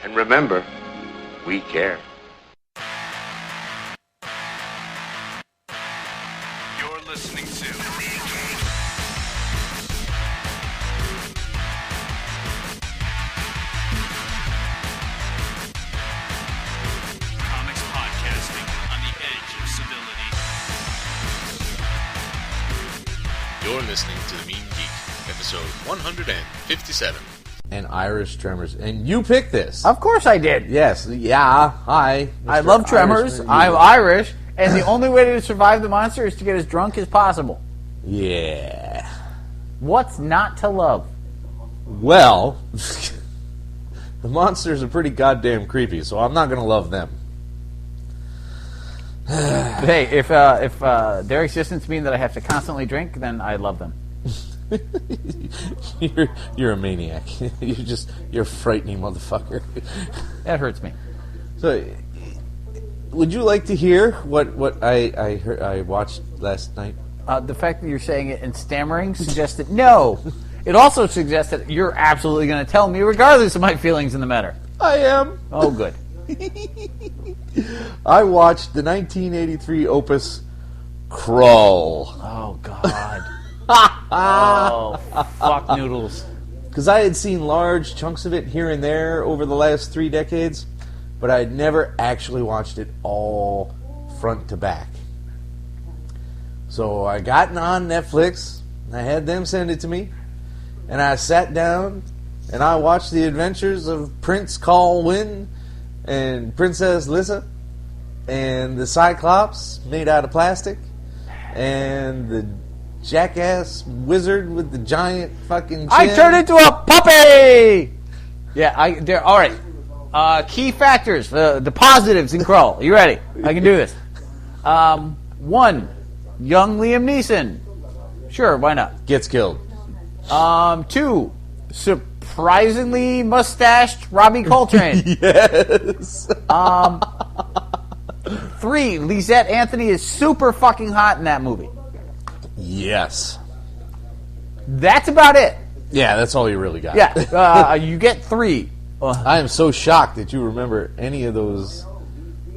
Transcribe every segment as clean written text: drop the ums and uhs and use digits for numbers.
And remember, we care. You're listening to Comics Podcasting on the edge of civility. You're listening to The Mean Geek, episode 157. And Irish Tremors. And you picked this. Of course I did. Yes. Yeah. Hi. I love Tremors. I'm Irish. And the only way to survive the monster is to get as drunk as possible. Yeah. What's not to love? Well, the monsters are pretty goddamn creepy, so I'm not going to love them. Hey, if their existence means that I have to constantly drink, then I love them. You're a maniac. You're a frightening motherfucker. That hurts me. So, would you like to hear what I heard, I watched last night? The fact that you're saying it in stammering suggests that no. It also suggests that you're absolutely going to tell me regardless of my feelings in the matter. I am. Oh, good. I watched the 1983 opus Krull. Oh, God. Oh, fuck noodles. Because I had seen large chunks of it here and there over the last 3 decades, but I had never actually watched it all front to back. So I got on Netflix, and I had them send it to me, and I sat down, and I watched the adventures of Prince Colwyn and Princess Lissa, and the Cyclops made out of plastic, and the jackass wizard with the giant fucking chin. I turned into a puppy! Yeah, they're all right. Key factors, the positives in Krull. You ready? I can do this. 1, young Liam Neeson. Sure, why not? Gets killed. 2, surprisingly mustached Robbie Coltrane. Yes. 3, Lisette Anthony is super fucking hot in that movie. Yes. That's about it. Yeah, that's all you really got. Yeah, you get 3. I am so shocked that you remember any of those,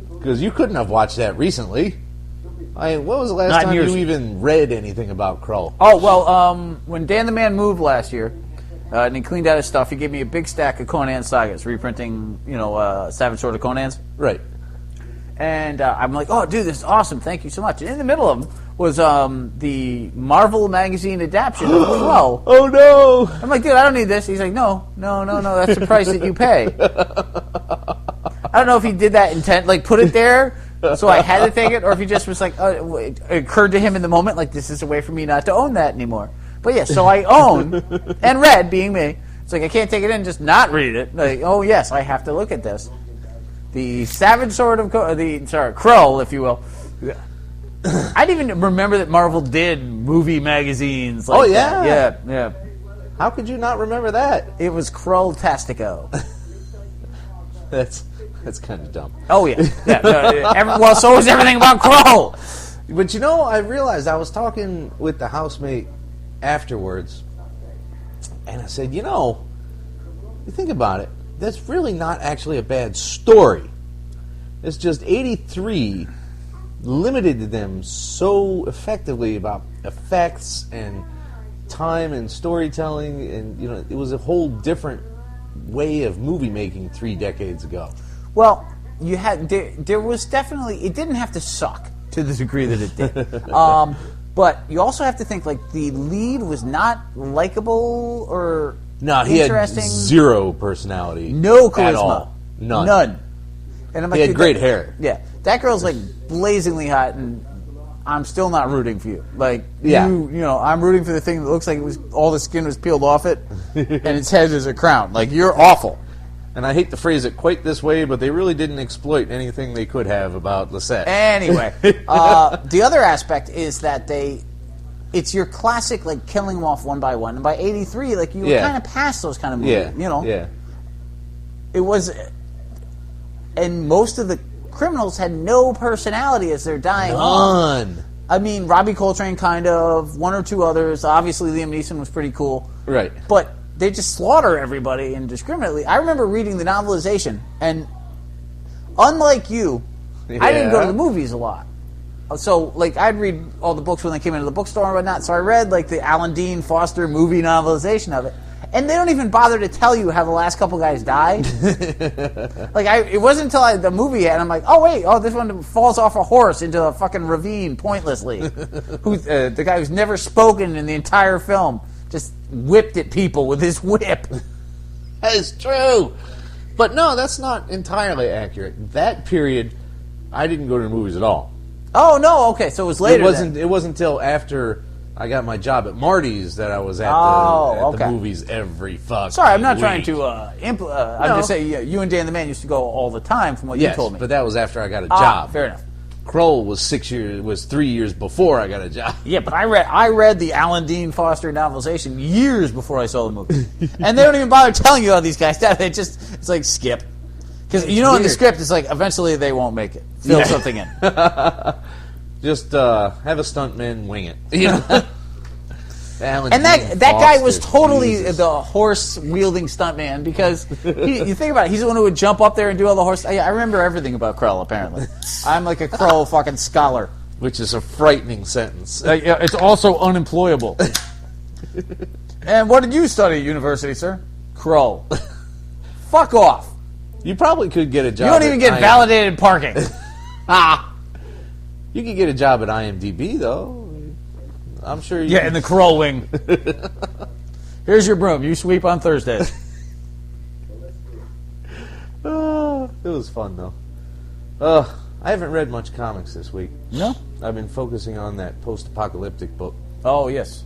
because you couldn't have watched that recently. What was the last time you even read anything about Krull? Oh, well, when Dan the Man moved last year, and he cleaned out his stuff, he gave me a big stack of Conan sagas, reprinting, Savage Sword of Conan's. Right. And I'm like, oh, dude, this is awesome. Thank you so much. And in the middle of them was the Marvel magazine adaptation of Krull. Oh, no. I'm like, dude, I don't need this. He's like, no, that's the price that you pay. I don't know if he did that intent, like put it there so I had to take it, or if he just was like, it occurred to him in the moment, like, this is a way for me not to own that anymore. But yeah, so I own and read, being me. It's like, I can't take it in and just not read it. Like, oh, yes, I have to look at this. The Savage Sword of Krull, if you will. I didn't even remember that Marvel did movie magazines like that. Yeah. How could you not remember that? It was Krull-tastico. That's kind of dumb. Oh, yeah. Well, so was everything about Krull. But I realized I was talking with the housemate afterwards, and I said, you think about it, that's really not actually a bad story. It's just 83 limited them so effectively about effects and time and storytelling, and it was a whole different way of movie making 3 decades ago. Well, there was definitely, it didn't have to suck to the degree that it did. But you also have to think, like, the lead was not likable or interesting. He had 0 personality. No charisma. At all. None. And I'm like, he had great hair. Yeah. That girl's, like, blazingly hot, and I'm still not rooting for you. Like, I'm rooting for the thing that looks like all the skin was peeled off it, and its head is a crown. Like, you're awful. And I hate to phrase it quite this way, but they really didn't exploit anything they could have about Lisette. Anyway, the other aspect is that it's your classic, like, killing them off one by one. And by 83, like, you were kind of past those kind of movies, Yeah. It was... And most of the criminals had no personality as they're dying off. None. I mean, Robbie Coltrane kind of, 1 or 2 others. Obviously, Liam Neeson was pretty cool. Right. But they just slaughter everybody indiscriminately. I remember reading the novelization, and unlike you, I didn't go to the movies a lot. So, like, I'd read all the books when they came into the bookstore and whatnot. So I read, like, the Alan Dean Foster movie novelization of it. And they don't even bother to tell you how the last couple guys died. It wasn't until the movie had, I'm like, this one falls off a horse into a fucking ravine pointlessly. The guy who's never spoken in the entire film just whipped at people with his whip. That is true. But no, that's not entirely accurate. That period, I didn't go to the movies at all. Oh, no, okay, so it was later. It wasn't until after I got my job at Marty's that I was at the movies every fucking Sorry, I'm not week. Trying to I'm just saying, you and Dan the Man used to go all the time from what you told me. But that was after I got a job. Fair enough. Krull was 3 years before I got a job. Yeah, but I read the Alan Dean Foster novelization years before I saw the movie. And they don't even bother telling you how these guys died. It's like skip. Because in the script, it's like eventually they won't make it. Fill something in. Just have a stuntman wing it. You know? And that guy was totally the horse-wielding stuntman because you think about it, he's the one who would jump up there and do all the horse... I remember everything about Krull, apparently. I'm like a Krull fucking scholar. Which is a frightening sentence. It's also unemployable. And what did you study at university, sir? Krull. Fuck off. You probably could get a job. You don't even get validated parking. You could get a job at IMDb, though. I'm sure you in the Krull wing. Here's your broom. You sweep on Thursdays. It was fun, though. I haven't read much comics this week. No? I've been focusing on that post-apocalyptic book. Oh, yes.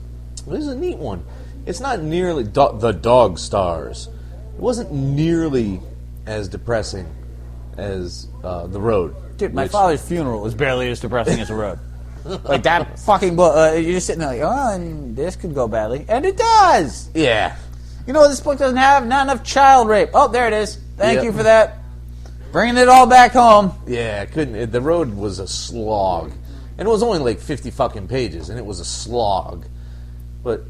This is a neat one. It's not nearly... The Dog Stars. It wasn't nearly as depressing as The Road. Dude, my father's funeral was barely as depressing as The Road. Like, that fucking book, you're just sitting there like, and this could go badly. And it does! Yeah. You know what this book doesn't have? Not enough child rape. Oh, there it is. Thank you for that. Bringing it all back home. Yeah, The Road was a slog. And it was only like 50 fucking pages, and it was a slog. But,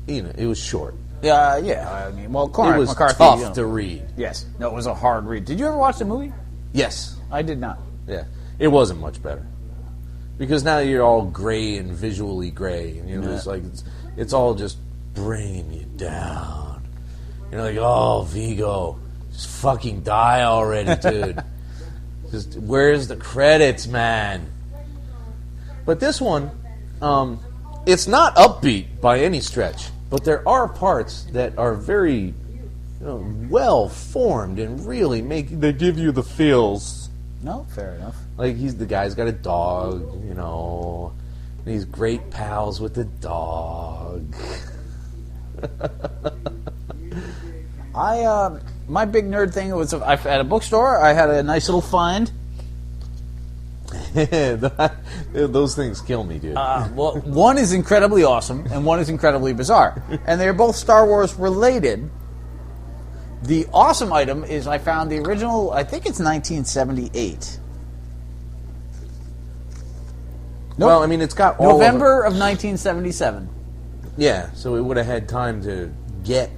it was short. Yeah. I mean, well, Cormac it was McCarthy, tough to read. Yes. No, it was a hard read. Did you ever watch the movie? Yes. I did not. Yeah. It wasn't much better. Because now you're all gray and visually gray. And, it's like, it's all just bringing you down. You're like, oh, Vigo, just fucking die already, dude. Just, where's the credits, man? But this one, it's not upbeat by any stretch. But there are parts that are very well formed and really they give you the feels. No, fair enough. Like the guy's got a dog, and he's great pals with the dog. My big nerd thing was at a bookstore. I had a nice little find. Those things kill me, dude. Well, one is incredibly awesome, and one is incredibly bizarre. And they're both Star Wars related. The awesome item is I found the original, I think it's 1978. Nope. Well, I mean, it's got all November of 1977. Yeah, so it would have had time to get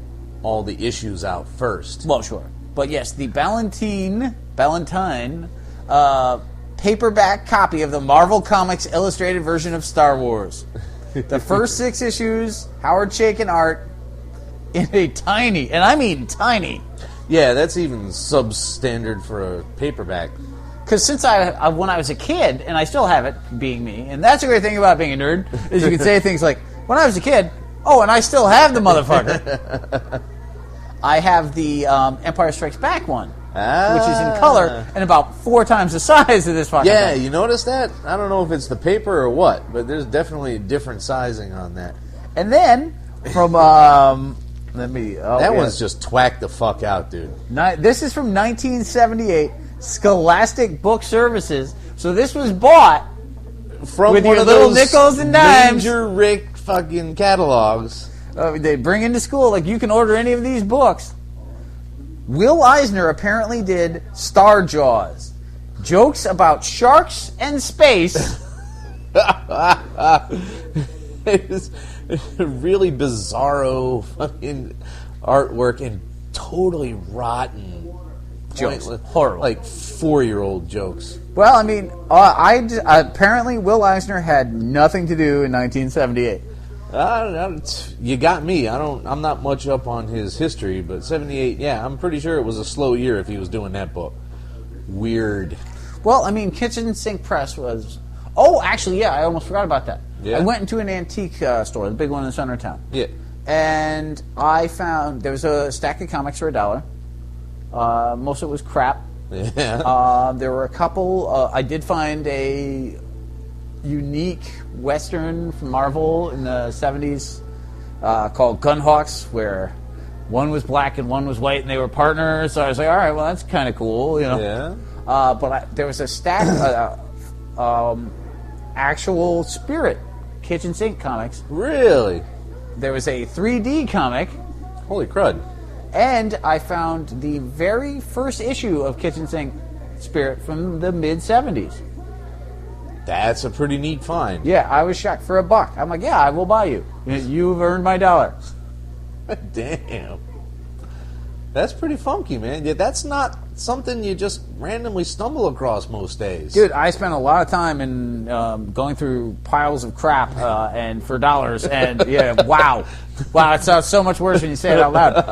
all the issues out first. Well, sure. But yes, the Ballantine paperback copy of the Marvel Comics illustrated version of Star Wars. The first 6 issues, Howard Chaykin art, in a tiny, and I mean tiny. Yeah, that's even substandard for a paperback. Because since when I was a kid, and I still have it, being me, and that's a great thing about being a nerd, is you can say things like, when I was a kid, and I still have the motherfucker. I have the Empire Strikes Back one, which is in color, and about 4 times the size of this fucking thing. You notice that? I don't know if it's the paper or what, but there's definitely different sizing on that. And then, from, that one's just twacked the fuck out, dude. This is from 1978, Scholastic Book Services. So this was bought from with one your of little those nickels and dimes. Major Rick fucking catalogs. They bring into school, like, you can order any of these books. Will Eisner apparently did Star Jaws. Jokes about sharks and space. It's really bizarro fucking artwork and totally rotten Jokes. pointless- Horrible. like 4-year-old jokes. Well, I mean, apparently Will Eisner had nothing to do in 1978. You got me. I'm not much up on his history, but 78. Yeah, I'm pretty sure it was a slow year if he was doing that book. Weird. Well, I mean, Kitchen Sink Press was... Oh, actually, yeah, I almost forgot about that. Yeah? I went into an antique store, the big one in the center of town. Yeah. And I found... There was a stack of comics for $1. Most of it was crap. Yeah. There were a couple... I did find a unique Western from Marvel in the 70s called Gunhawks, where one was black and one was white, and they were partners. So I was like, all right, well, that's kind of cool, you know. Yeah. But there was a stack of actual Spirit kitchen sink comics. Really? There was a 3D comic, Holy crud. and I found the very first issue of Kitchen Sink Spirit from the mid-70s. That's a pretty neat find. Yeah, I was shocked for $1. I'm like, yeah, I will buy you. You've earned my $1. Damn. That's pretty funky, man. Yeah, that's not something you just randomly stumble across most days. Dude, I spent a lot of time in going through piles of crap and for $, and yeah, wow, it sounds so much worse when you say it out loud.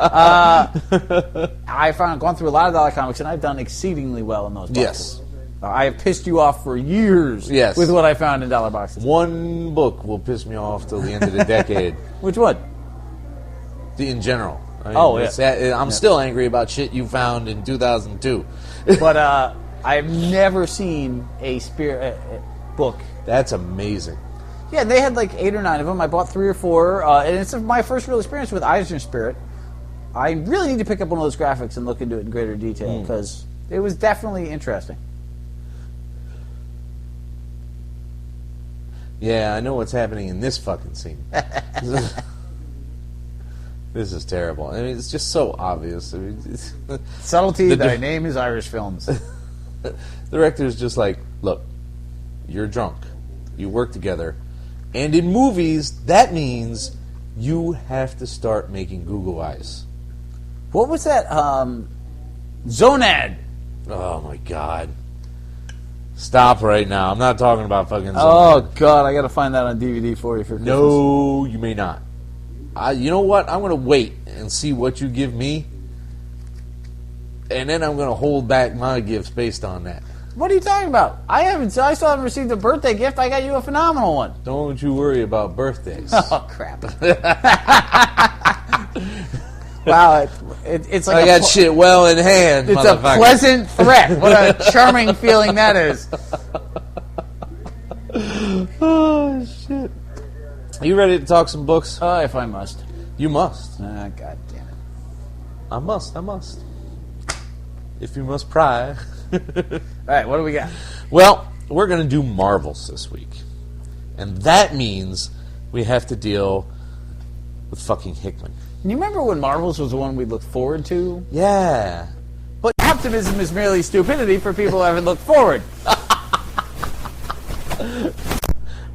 I found gone through a lot of dollar comics, and I've done exceedingly well in those boxes. Yes. I have pissed you off for years. Yes. With what I found in dollar boxes. One book will piss me off till the end of the decade. Which one? In general. I mean, Oh, yeah. I'm still angry about shit you found in 2002. But I've never seen a Spirit book. That's amazing. Yeah, they had like 8 or 9 of them. I bought 3 or 4, and it's my first real experience with Eisner Spirit. I really need to pick up one of those graphics and look into it in greater detail, because it was definitely interesting. Yeah, I know what's happening in this fucking scene. This is terrible. I mean, it's just so obvious. I mean, Subtlety, thy name is Irish Films. the director's just like, look, you're drunk. You work together. And in movies, that means you have to start making Google eyes. What was that? Zonad. Oh, my God. Stop right now. I'm not talking about fucking Oh, Zonad. God, I got to find that on DVD for you for Christmas. No, you may not. You know what? I'm going to wait and see what you give me. And then I'm going to hold back my gifts based on that. What are you talking about? I still haven't received a birthday gift. I got you a phenomenal one. Don't you worry about birthdays. Oh, crap. Wow, it's like I got shit well in hand. It's a pleasant threat. What a charming feeling that is. Oh, shit. Are you ready to talk some books? If I must. You must. God damn it. I must. If you must pry. All right, what do we got? Well, we're going to do Marvels this week. And that means we have to deal with fucking Hickman. You remember when Marvels was the one we looked forward to? Yeah. But optimism is merely stupidity for people who haven't looked forward.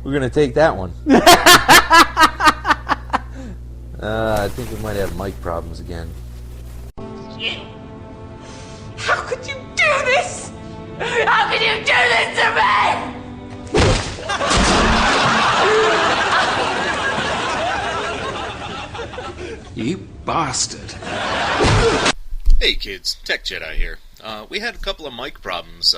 We're going to take that one. I think we might have mic problems again. You? How could you do this? How could you do this to me? You bastard. Hey kids, Tech Jedi here. We had a couple of mic problems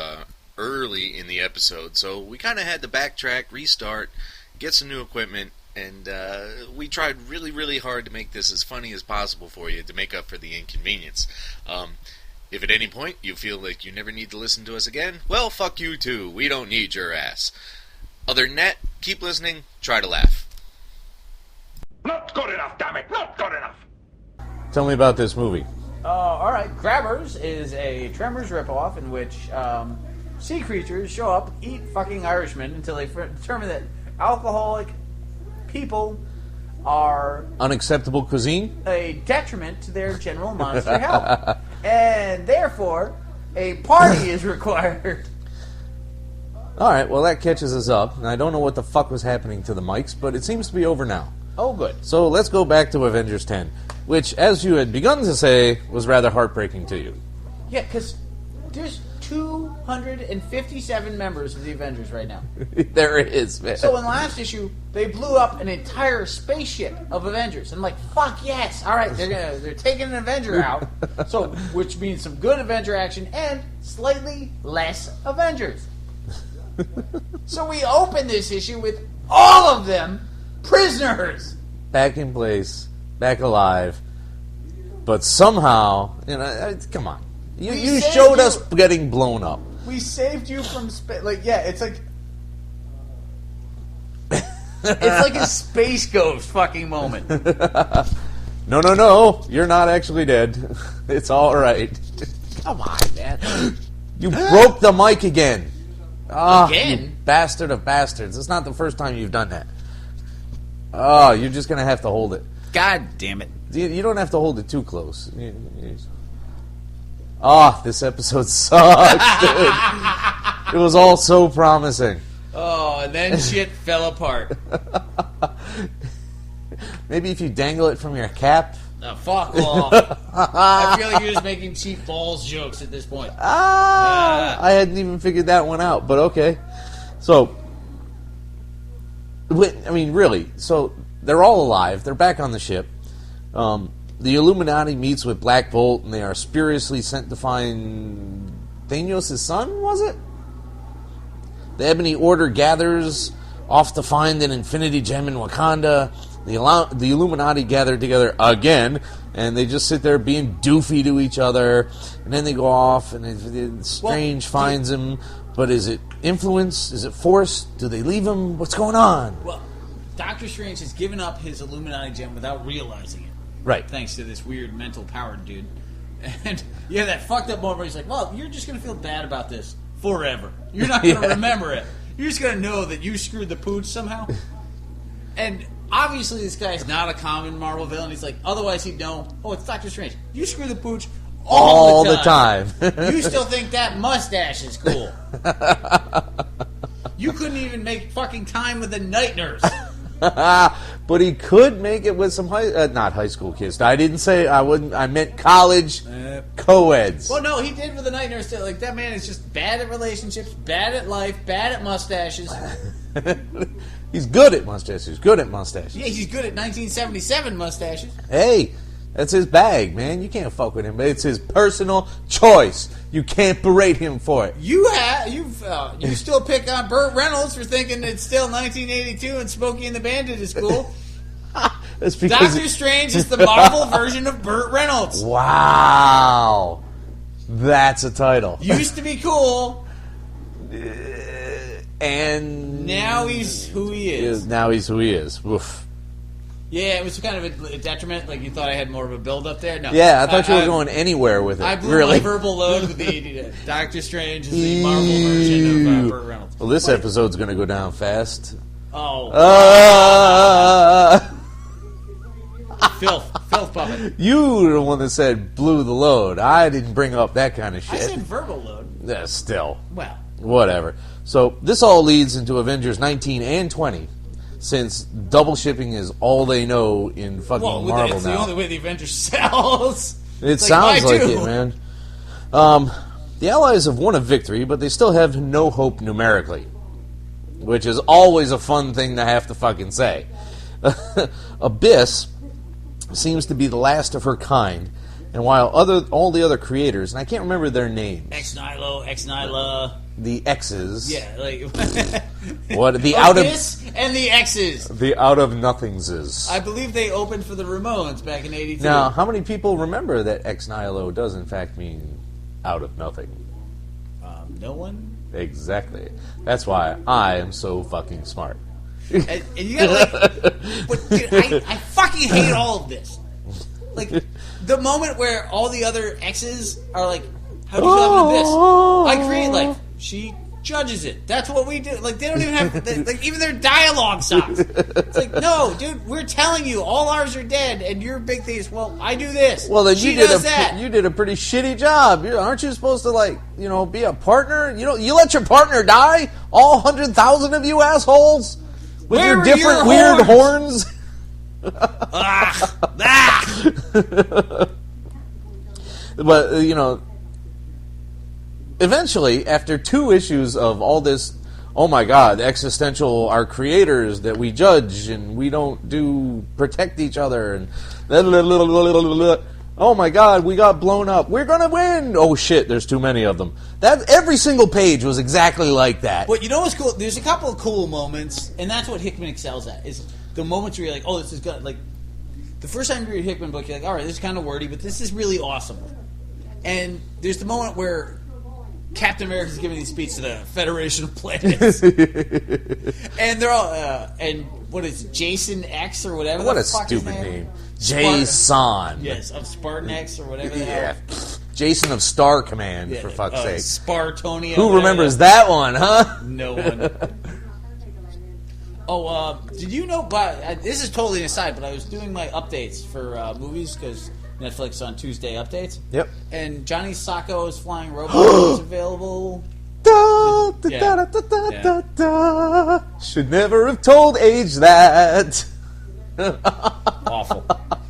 early in the episode, so we kind of had to backtrack, restart, get some new equipment, and we tried really, really hard to make this as funny as possible for you to make up for the inconvenience. If at any point you feel like you never need to listen to us again, well, fuck you too. We don't need your ass. Other than that, keep listening, try to laugh. Not good enough, damn it! Not good enough! Tell me about this movie. All right, Grabbers is a Tremors ripoff in which sea creatures show up, eat fucking Irishmen until they determine that alcoholic people are Unacceptable cuisine? a detriment to their general monster health. And therefore, a party is required. Alright, well that catches us up. And I don't know what the fuck was happening to the mics, but it seems to be over now. Oh, good. So let's go back to Avengers 10. which, as you had begun to say, was rather heartbreaking to you. Yeah, because there's 257 members of the Avengers right now. There it is, man. So in the last issue, they blew up an entire spaceship of Avengers. And fuck yes! All right, they're taking an Avenger out, so which means some good Avenger action and slightly less Avengers. So we open this issue with all of them prisoners, back in place, back alive, but somehow, come on. You showed us getting blown up. We saved you from space. It's like it's like a space ghost fucking moment. No. You're not actually dead. It's all right. Come on, man. You broke the mic again. Again? You bastard of bastards. It's not the first time you've done that. Oh, you're just going to have to hold it. God damn it. You don't have to hold it too close. This episode sucks, dude. It was all so promising. Oh, and then shit fell apart. Maybe if you dangle it from your cap. Oh, fuck off. I feel like you're just making cheap balls jokes at this point. I hadn't even figured that one out, but okay. So, really. So, they're all alive. They're back on the ship. The Illuminati meets with Black Bolt, and they are spuriously sent to find Thanos' son, was it? The Ebony Order gathers off to find an Infinity Gem in Wakanda. The Illuminati gather together again, and they just sit there being doofy to each other. And then they go off, and Strange finds him. But is it influence? Is it force? Do they leave him? What's going on? Well, Doctor Strange has given up his Illuminati gem without realizing it. Right. Thanks to this weird mental powered dude. And you have that fucked up moment where he's like, well, you're just going to feel bad about this forever. You're not going to remember it. You're just going to know that you screwed the pooch somehow. And obviously this guy's not a common Marvel villain. He's like, otherwise he'd know, oh, it's Doctor Strange. You screw the pooch all the time. You still think that mustache is cool. You couldn't even make fucking time with the night nurse. But he could make it with some not high school kids. I didn't say I wouldn't. I meant college co-eds. Well, no, he did with the night nurse. Like, that man is just bad at relationships, bad at life, bad at mustaches. He's good at mustaches. Good at mustaches. Yeah, he's good at 1977 mustaches. Hey, that's his bag, man. You can't fuck with him. It's his personal choice. You can't berate him for it. You still pick on Burt Reynolds for thinking it's still 1982 and Smokey and the Bandit is cool. That's because Doctor Strange is the Marvel version of Burt Reynolds. Wow, that's a title. Used to be cool, and now he's who he is. Now he's who he is. Oof. Yeah, it was kind of a detriment. Like, you thought I had more of a build-up there? No. Yeah, I thought you were going anywhere with it. I blew my verbal load with the Doctor Strange is the Marvel version of Burt Reynolds. Well, this episode's going to go down fast. Oh. Filth puppet. You were the one that said blew the load. I didn't bring up that kind of shit. I said verbal load. Yeah, still. Well. Whatever. So, this all leads into Avengers 19 and 20. Since double shipping is all they know in fucking Marvel now. It's the only way the Avengers sells. It sounds like it, man. The Allies have won a victory, but they still have no hope numerically. Which is always a fun thing to have to fucking say. Abyss seems to be the last of her kind, and while all the other creators, and I can't remember their names. Ex-Nihilo, Ex-Nyla. The X's. Yeah, like... What? The Abyss and the X's. The out of nothingses. I believe they opened for the Ramones back in 82. Now, how many people remember that Ex Nihilo does in fact mean out of nothing? No one? Exactly. That's why I am so fucking smart. And you gotta, but dude, I fucking hate all of this. Like, the moment where all the other X's are like, how do you feel about this? I create life. She judges it. That's what we do. Like, they don't even have, like, even their dialogue sucks. It's like, no, dude, we're telling you, all ours are dead, and your big thing is, well, I do this. Well, then she does that. You did a pretty shitty job. Aren't you supposed to, like, be a partner? You let your partner die? All 100,000 of you assholes? With your different weird horns? But, eventually, after 2 issues of all this, oh my god, existential, our creators that we judge and we don't protect each other, and oh my god, we got blown up, we're gonna win, oh shit, there's too many of them. That every single page was exactly like that. But you know what's cool? There's a couple of cool moments, and that's what Hickman excels at, is the moments where you're like, oh, this is good. Like, the first time you read a Hickman book, you're like, alright, this is kind of wordy, but this is really awesome. And there's the moment where Captain America's giving these speech to the Federation of Planets. And they're all, and what is it, Jason X or whatever? What the a fuck his stupid name. Spartan. Jason. Yes, of Spartan X or whatever the Yeah. hell. Jason of Star Command, Yeah, for fuck's sake. Spartonia. Who whatever remembers that one, huh? No one. Did you know, this is totally an aside, but I was doing my updates for movies, because Netflix on Tuesday updates. Yep. And Johnny Sacco's Flying Robot is available. Da, da, Yeah. da, da, da, da, da. Should never have told Age that. Awful.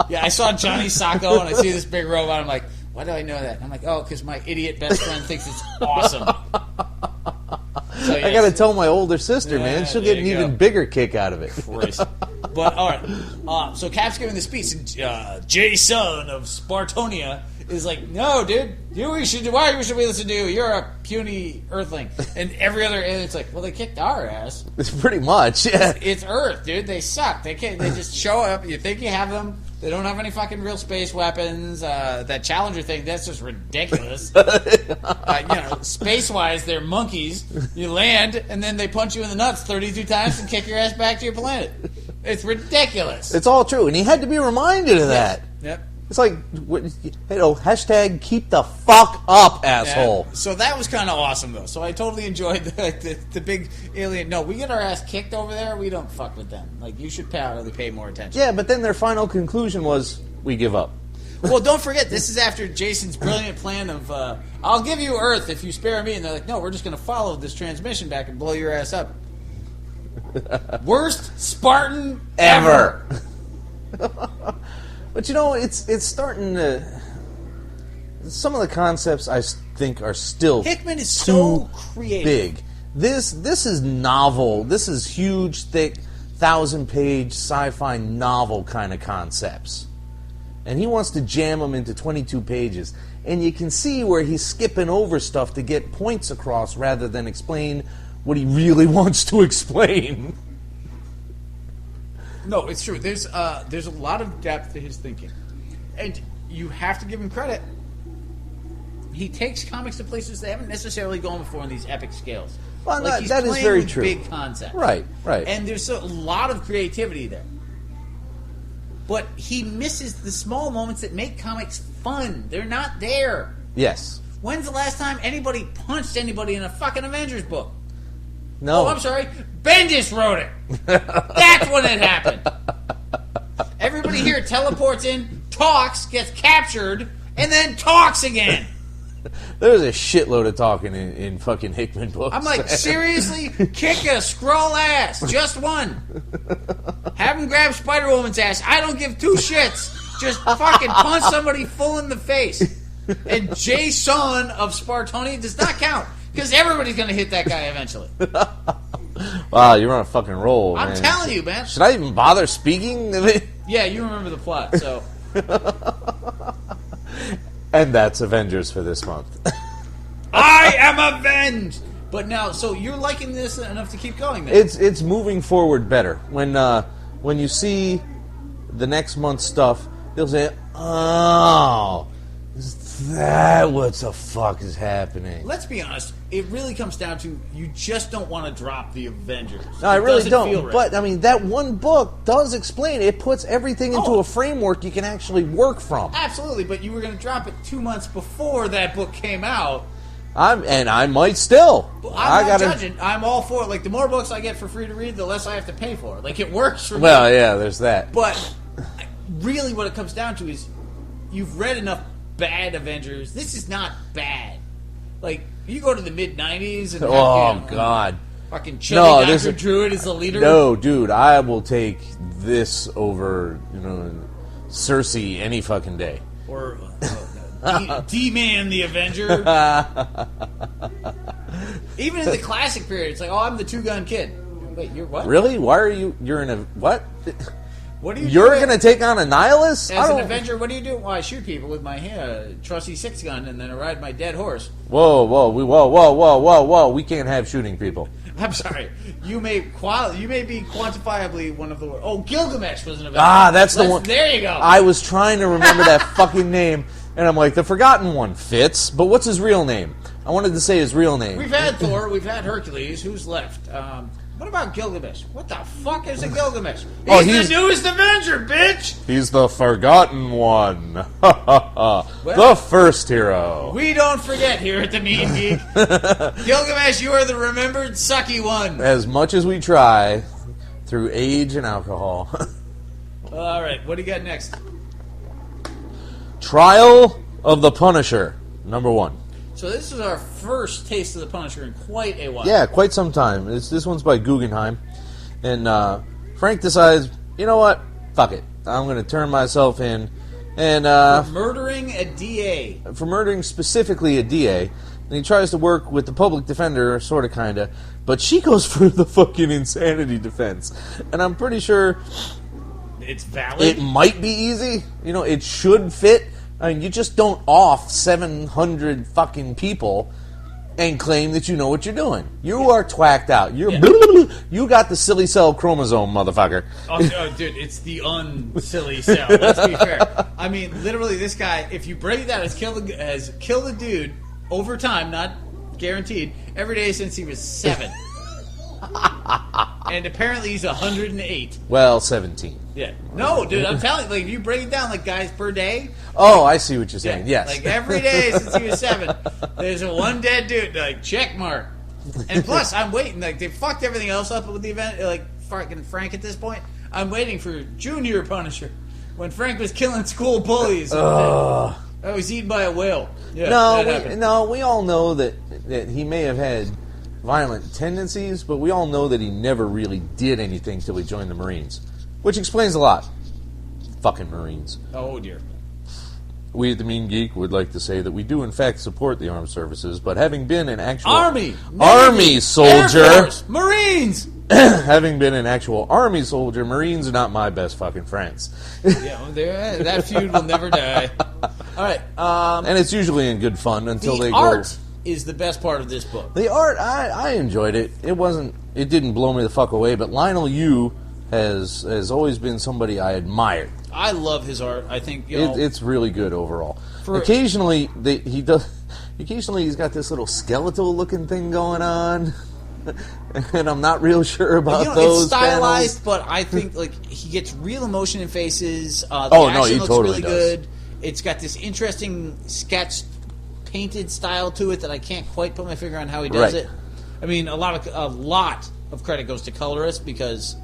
Yeah, I saw Johnny Sacco, and I see this big robot. I'm like, why do I know that? I'm like, oh, because my idiot best friend thinks it's awesome. So, I gotta tell my older sister, man. She'll there get an you even go. bigger kick out of it. Christ. But, alright. So Cap's giving the speech, and Jason of Spartonia is like, no, dude, why you should be listening to you? You're a puny Earthling. And every other alien's like, well, they kicked our ass. It's pretty much, yeah. It's Earth, dude. They suck. They just show up. You think you have them. They don't have any fucking real space weapons. That Challenger thing, that's just ridiculous. Space-wise, they're monkeys. You land, and then they punch you in the nuts 32 times and kick your ass back to your planet. It's ridiculous. It's all true, and he had to be reminded of that. Yep. It's like, hashtag keep the fuck up, asshole. Yeah. So that was kind of awesome, though. So I totally enjoyed the big alien. No, we get our ass kicked over there. We don't fuck with them. Like, you should probably pay more attention. Yeah, but then their final conclusion was, we give up. Well, don't forget, this is after Jason's brilliant plan of, I'll give you Earth if you spare me. And they're like, no, we're just going to follow this transmission back and blow your ass up. Worst Spartan ever. But it's starting to. Some of the concepts I think are still Hickman is too so creative. big. This is novel. This is huge, thick, 1,000-page sci-fi novel kind of concepts, and he wants to jam them into 22 pages. And you can see where he's skipping over stuff to get points across rather than explain what he really wants to explain. No, it's true. There's a lot of depth to his thinking, and you have to give him credit. He takes comics to places they haven't necessarily gone before on these epic scales. Well, Like, he's that is playing very with true. Big concepts, Right. And there's a lot of creativity there. But he misses the small moments that make comics fun. They're not there. Yes. When's the last time anybody punched anybody in a fucking Avengers book? No. Oh, I'm sorry. Bendis wrote it. That's when it happened. Everybody here teleports in, talks, gets captured, and then talks again. There's a shitload of talking in fucking Hickman books. I'm like, seriously? Kick a Skrull ass. Just one. Have him grab Spider-Woman's ass. I don't give two shits. Just fucking punch somebody full in the face. And Jason of Spartonia does not count. Because everybody's going to hit that guy eventually. Wow, you're on a fucking roll, man. I'm telling you, man. Should I even bother speaking? Yeah, you remember the plot, so. And that's Avengers for this month. I am avenged! But now, so you're liking this enough to keep going, then? It's moving forward better. When you see the next month's stuff, you'll say, "Oh, is that what the fuck is happening?" Let's be honest, it really comes down to you just don't want to drop the Avengers. No, I really doesn't feel don't. right. But I mean, that one book does explain. It puts everything into Oh. a framework you can actually work from. Absolutely, but you were going to drop it 2 months before that book came out. I might still. I'm not judging. I'm all for it. Like, the more books I get for free to read, the less I have to pay for. Like, it works for me. Well, yeah, there's that. But really what it comes down to is you've read enough bad Avengers. This is not bad. Like, you go to the mid-90s and... Oh, God. Fucking chubby Dr. Druid is the leader? No, dude, I will take this over, Cersei any fucking day. Or D-Man the Avenger. Even in the classic period, it's like, I'm the two-gun kid. Wait, you're what? Really? Why are you... You're in a... What? What do you You're going to take on a nihilist? As an Avenger, what do you do? Well, I shoot people with my trusty 6-gun, and then I ride my dead horse. Whoa. We can't have shooting people. I'm sorry. You may be quantifiably one of the... Oh, Gilgamesh was an Avenger. That's the one. There you go. I was trying to remember that fucking name, and I'm like, the forgotten one fits, but what's his real name? I wanted to say his real name. We've had Thor. We've had Hercules. Who's left? What about Gilgamesh? What the fuck is a Gilgamesh? He's the newest Avenger, bitch! He's the forgotten one. The first hero. We don't forget here at the Mean Geek. Gilgamesh, you are the remembered sucky one. As much as we try, through age and alcohol. All right, what do you got next? Trial of the Punisher, #1. So this is our first taste of the Punisher in quite a while. Yeah, quite some time. This one's by Guggenheim. And Frank decides, you know what? Fuck it. I'm going to turn myself in. And for murdering a DA. For murdering specifically a DA. And he tries to work with the public defender, sort of, kind of. But she goes for the fucking insanity defense. And I'm pretty sure... It's valid? It might be easy. It should fit. I mean, you just don't off 700 fucking people and claim that you know what you're doing. You are twacked out. You got the silly cell chromosome, motherfucker. Oh, dude, it's the unsilly cell. Let's be fair. I mean, literally, this guy, if you break it down, has killed a dude over time, not guaranteed, every day since he was 7. And apparently he's 108. Well, 17. Yeah. No, dude, I'm telling you, if you break it down, guys per day. Oh, I see what you're saying. Yes. Every day since he was 7, there's one dead dude. Check mark. And plus, I'm waiting. They fucked everything else up with the event. Fucking Frank at this point. I'm waiting for Junior Punisher. When Frank was killing school bullies. I was eaten by a whale. Yeah, we all know that he may have had violent tendencies, but we all know that he never really did anything till he joined the Marines. Which explains a lot. Fucking Marines. Oh, dear. We at the Mean Geek would like to say that we do in fact support the armed services, but having been an actual... Army soldier... Air Force, Marines! Having been an actual Army soldier, Marines are not my best fucking friends. That feud will never die. Alright, and it's usually in good fun until they go... The art is the best part of this book. The art, I enjoyed it. It didn't blow me the fuck away, but Lionel Yu has always been somebody I admired. I love his art. I think it's really good overall. Occasionally he's got this little skeletal looking thing going on, and I'm not real sure about those. It's stylized, panels. But I think he gets real emotion in faces. The action looks totally really good. It's got this interesting sketch painted style to it that I can't quite put my finger on how he does it. I mean, a lot of credit goes to colorist because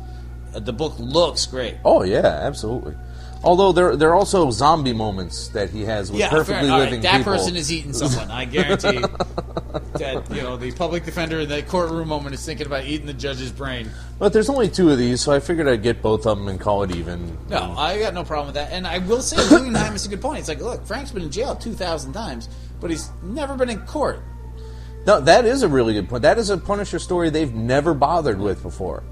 the book looks great. Oh yeah, absolutely. Although there are also zombie moments that he has with perfectly living that people. That person is eating someone. I guarantee that the public defender in that courtroom moment is thinking about eating the judge's brain. But there's only 2 of these, so I figured I'd get both of them and call it even. No, I got no problem with that. And I will say, Guggenheim is a good point. It's like, look, Frank's been in jail 2,000 times, but he's never been in court. No, that is a really good point. That is a Punisher story they've never bothered with before.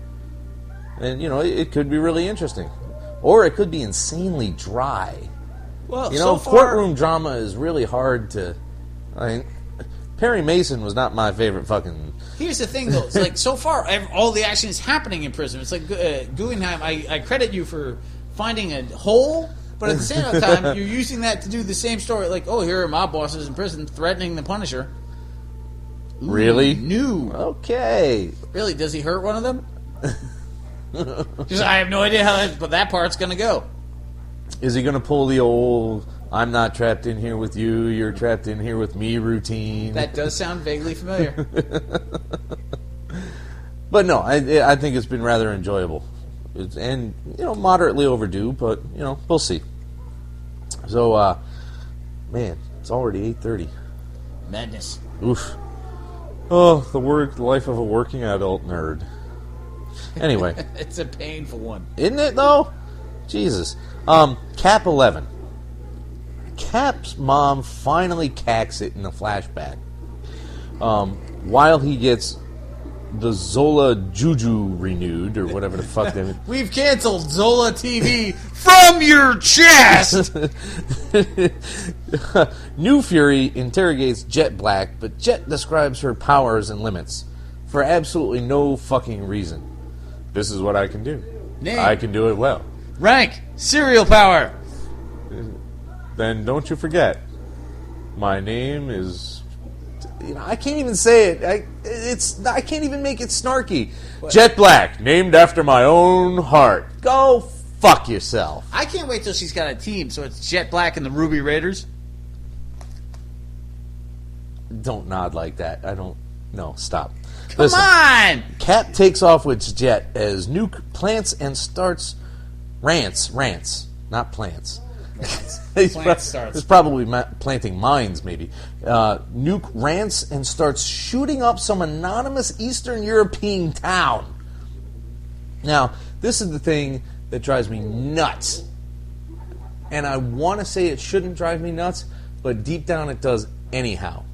And, it could be really interesting. Or it could be insanely dry. Well, courtroom drama is really hard to... Perry Mason was not my favorite fucking... Here's the thing, though. It's like, so far, all the action is happening in prison. It's like, Guggenheim, I credit you for finding a hole, but at the same time, you're using that to do the same story. Like, here are mob bosses in prison threatening the Punisher. Ooh, really? New. Okay. Really? Does he hurt one of them? Because I have no idea how that part's going to go. Is he going to pull the old, I'm not trapped in here with you, you're trapped in here with me routine? That does sound vaguely familiar. But no, I think it's been rather enjoyable. And, moderately overdue, but, we'll see. So, man, it's already 8:30. Madness. Oof. Oh, the life of a working adult nerd. Anyway. It's a painful one. Isn't it, though? Jesus. Cap 11. Cap's mom finally cacks it in a flashback. While he gets the Zola Juju renewed, or whatever the fuck they... We've canceled Zola TV from your chest! New Fury interrogates Jet Black, but Jet describes her powers and limits for absolutely no fucking reason. This is what I can do. Name. I can do it well. Rank. Serial power. Then don't you forget, my name is... I can't even say it. I can't even make it snarky. What? Jet Black, named after my own heart. Go fuck yourself. I can't wait till she's got a team, so it's Jet Black and the Ruby Raiders. Don't nod like that. I don't... No, stop. Come on! Cap takes off with Jet as Nuke plants and starts... Rants, not plants. He's probably planting mines, maybe. Nuke rants and starts shooting up some anonymous Eastern European town. Now, this is the thing that drives me nuts. And I want to say it shouldn't drive me nuts, but deep down it does anyhow.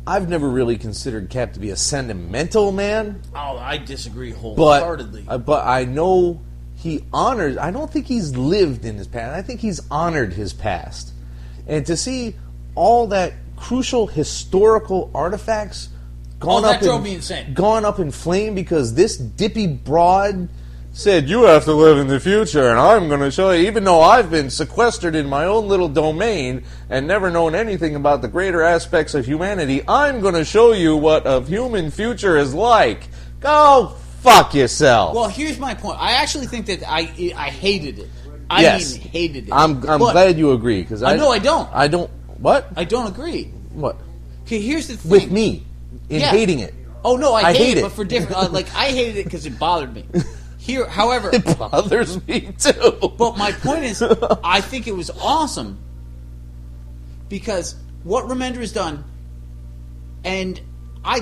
I've never really considered Cap to be a sentimental man. Oh, I disagree wholeheartedly. But I know... He honors... I don't think he's lived in his past. I think he's honored his past. And to see all that crucial historical artifacts gone up in flame because this dippy broad said, you have to live in the future, and I'm going to show you, even though I've been sequestered in my own little domain and never known anything about the greater aspects of humanity, I'm going to show you what a human future is like. Go fuck yourself. Well, here's my point. I actually think that I hated it. Hated it. I'm glad you agree. Because I know I don't. I don't... What? I don't agree. What? Okay, here's the thing. With me. Hating it. Oh, no, I hate it. But for different... I hated it because it bothered me. Here, however... It bothers me, too. But my point is, I think it was awesome. Because what Remender has done... And...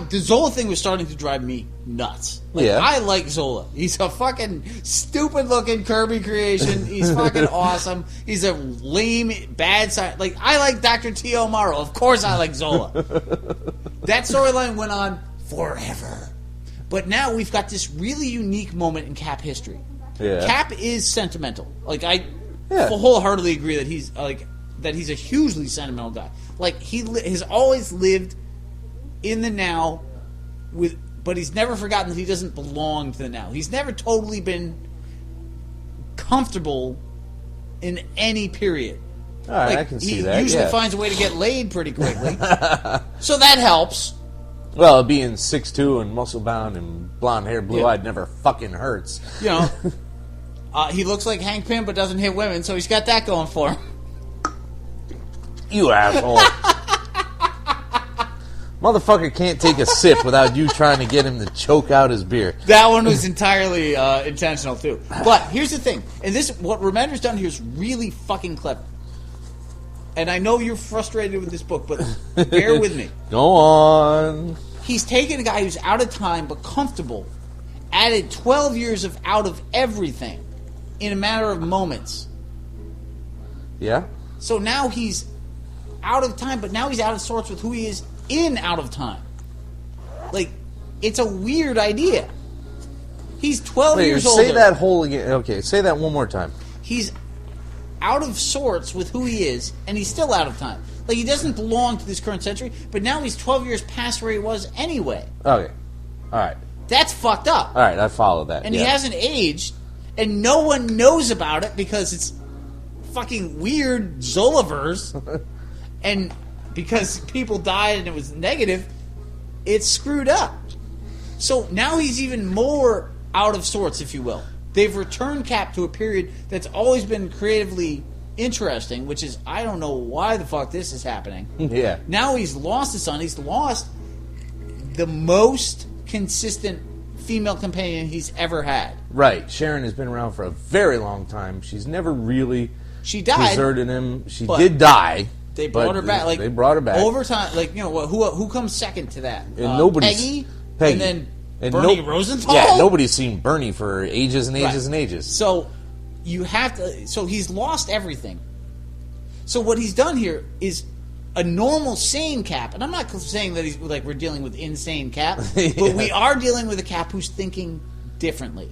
the Zola thing was starting to drive me nuts. I like Zola. He's a fucking stupid-looking Kirby creation. He's fucking awesome. He's a lame, bad side. I like Dr. T.O. Morrow. Of course I like Zola. That storyline went on forever. But now we've got this really unique moment in Cap history. Yeah. Cap is sentimental. I wholeheartedly agree that he's a hugely sentimental guy. He has always lived in the now, but he's never forgotten that he doesn't belong to the now. He's never totally been comfortable in any period. All right, I can see that. He usually finds a way to get laid pretty quickly, so that helps. Well, being 6'2" and muscle-bound and blonde-haired, blue-eyed never fucking hurts. He looks like Hank Pym, but doesn't hit women, so he's got that going for him. You asshole. Motherfucker can't take a sip without you trying to get him to choke out his beer. That one was entirely intentional, too. But here's the thing. And what Remender's done here is really fucking clever. And I know you're frustrated with this book, but bear with me. Go on. He's taken a guy who's out of time but comfortable, added 12 years of out of everything in a matter of moments. Yeah. So now he's out of time, but now he's out of sorts with who he is in out of time. It's a weird idea. He's 12 years older. Say that whole again. Okay, say that one more time. He's out of sorts with who he is, and he's still out of time. He doesn't belong to this current century, but now he's 12 years past where he was anyway. Okay. All right. That's fucked up. All right, I follow that. And he hasn't aged, and no one knows about it because it's fucking weird Zolaverse. And because people died and it was negative, it's screwed up. So now he's even more out of sorts, if you will. They've returned Cap to a period that's always been creatively interesting, which is, I don't know why the fuck this is happening. Yeah. Now he's lost his son. He's lost the most consistent female companion he's ever had. Right. Sharon has been around for a very long time. She's never really deserted him. She did die. They brought her back. Like they brought her back over time. Like who comes second to that? And Peggy, and then Bernie Rosenthal. Yeah, nobody's seen Bernie for ages and ages and ages. So you have to. So he's lost everything. So what he's done here is a normal sane Cap, and I'm not saying that he's like we're dealing with insane Cap, but we are dealing with a Cap who's thinking differently.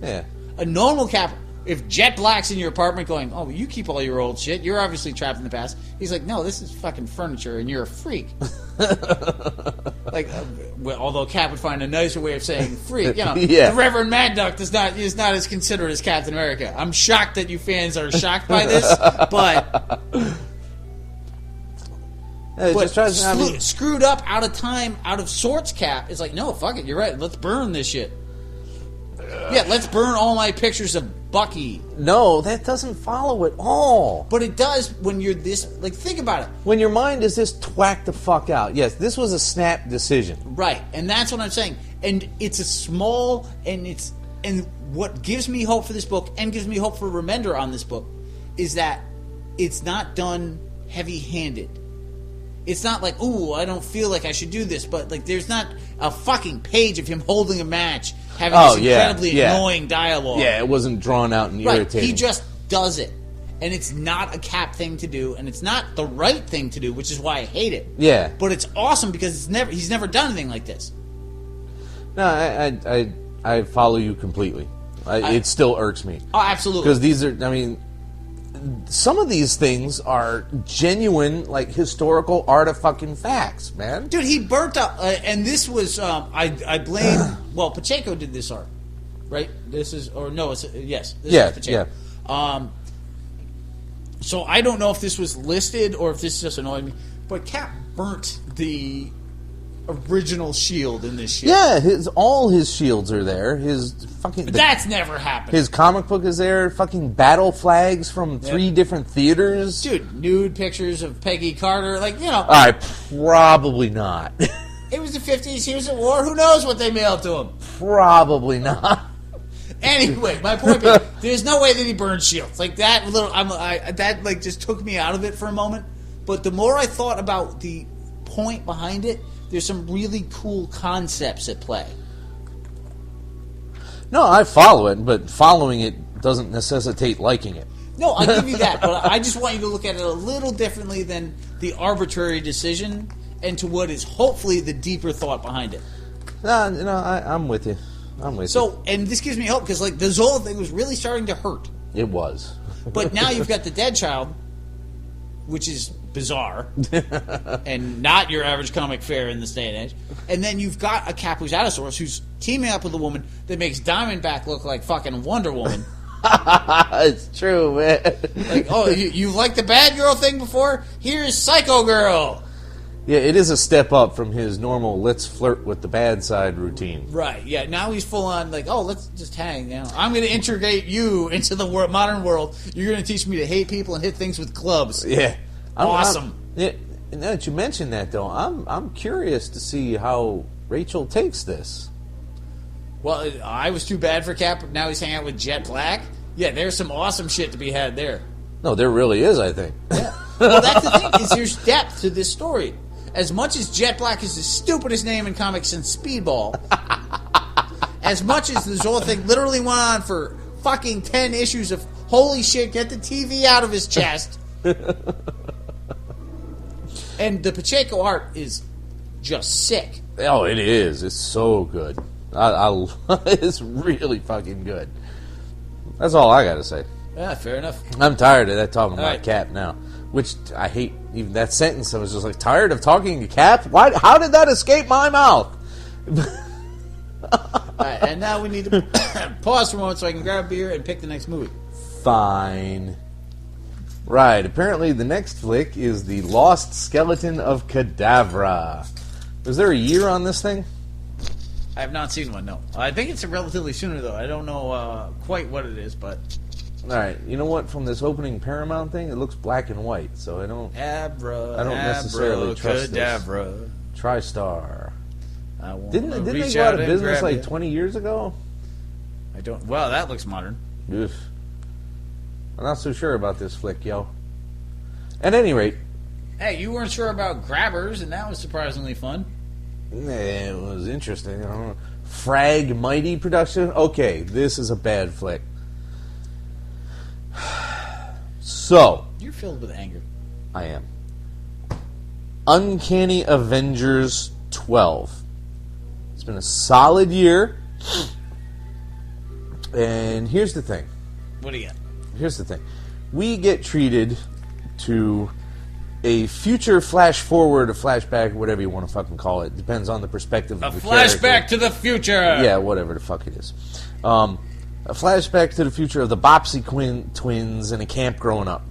Yeah, a normal Cap. If Jet Black's in your apartment going, oh, you keep all your old shit, you're obviously trapped in the past. He's like, no, this is fucking furniture, and you're a freak. Although Cap would find a nicer way of saying freak. The Reverend Mad Duck is not as considerate as Captain America. I'm shocked that you fans are shocked by this, but screwed up, out of time, out of sorts Cap is like, no, fuck it, you're right, let's burn this shit. Yeah, let's burn all my pictures of Bucky. No, that doesn't follow at all. But it does when you're this... Like, think about it. When your mind is this twacked the fuck out. Yes, this was a snap decision. Right, and that's what I'm saying. And it's a small... And what gives me hope for this book, and gives me hope for Remender on this book, is that it's not done heavy-handed. It's not like, ooh, I don't feel like I should do this, but like there's not a fucking page of him holding a match, having this incredibly annoying dialogue. Yeah, it wasn't drawn out and irritating. He just does it. And it's not a Cap thing to do, and it's not the right thing to do, which is why I hate it. Yeah. But it's awesome because he's never done anything like this. No, I follow you completely. It still irks me. Oh, absolutely. Because these are, I mean... Some of these things are genuine, like, historical artifucking facts, man. Dude, he burnt up, and this was, I blame, well, Pacheco did this art, right? This is, or no, this is Pacheco. Yeah. So I don't know if this was listed or if this just annoyed me, but Cap burnt the original shield in this shit. Yeah, all his shields are there. That's never happened. His comic book is there. Fucking battle flags from 3 different theaters. Dude, nude pictures of Peggy Carter. Like, All right, probably not. It was the 50s. He was at war. Who knows what they mailed to him? Probably not. Anyway, my point being, there's no way that he burned shields. Like, that little... that, like, just took me out of it for a moment. But the more I thought about the point behind it, there's some really cool concepts at play. No, I follow it, but following it doesn't necessitate liking it. No, I give you that, but I just want you to look at it a little differently than the arbitrary decision and to what is hopefully the deeper thought behind it. I'm with you. So, and this gives me hope, because like the Zola thing was really starting to hurt. It was. But now you've got the Dead Child, which is bizarre and not your average comic fare in this day and age. And then you've got a Cap who's out of source, who's teaming up with a woman that makes Diamondback look like fucking Wonder Woman. It's true, man. Like, oh, you liked the bad girl thing before? Here's Psycho Girl. Yeah, it is a step up from his normal let's flirt with the bad side routine. Right, yeah. Now he's full on like, oh, let's just hang. I'm going to integrate you into the modern world. You're going to teach me to hate people and hit things with clubs. Yeah. Awesome. Now that you mentioned that, though, I'm curious to see how Rachel takes this. Well, I was too bad for Cap. Now he's hanging out with Jet Black. Yeah, there's some awesome shit to be had there. No, there really is, I think. Yeah. Well, that's the thing, is there's depth to this story. As much as Jet Black is the stupidest name in comics since Speedball, as much as this whole thing literally went on for fucking 10 issues of holy shit, get the TV out of his chest. And the Pacheco art is just sick. Oh, it is. It's so good. It's really fucking good. That's all I got to say. Yeah, fair enough. I'm tired of that talking about right. Cap now, which I hate. Even that sentence, I was just like, tired of talking to Cap? Why? How did that escape my mouth? All right, and now we need to pause for a moment so I can grab a beer and pick the next movie. Fine. Right, apparently the next flick is The Lost Skeleton of Cadavra. Was there a year on this thing? I have not seen one, no. I think it's relatively sooner, though. I don't know quite what it is, but... Alright, you know what? From this opening Paramount thing, it looks black and white, so I don't necessarily trust this. TriStar. Didn't they go out of business like 20 years ago? I don't... Well, that looks modern. Oof. I'm not so sure about this flick, yo. At any rate, Hey, you weren't sure about Grabbers, and that was surprisingly fun. It was interesting. I don't know. Frag Mighty production? Okay, this is a bad flick. So. You're filled with anger. I am. Uncanny Avengers 12. It's been a solid year. And here's the thing. What do you got? Here's the thing. We get treated to a future flash forward, a flashback, whatever you want to fucking call it. Depends on the perspective of the character. A flashback to the future! Yeah, whatever the fuck it is. A flashback to the future of the Bopsy twins in a camp growing up.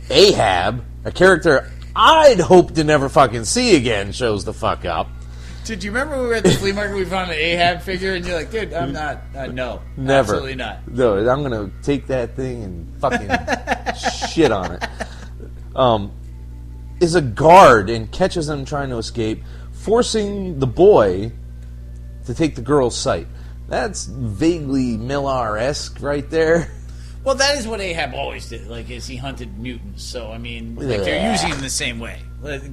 AHAB, a character I'd hope to never fucking see again, shows the fuck up. Did you remember when we were at the flea market, we found an AHAB figure, and you're like, dude, I'm not, no. Never. Absolutely not. No, I'm going to take that thing and fucking shit on it. Is a guard and catches them trying to escape, forcing the boy to take the girl's sight. That's vaguely Millar-esque right there. Well, that is what AHAB always did. Like, is he hunted mutants? So, I mean, like, they're using him the same way.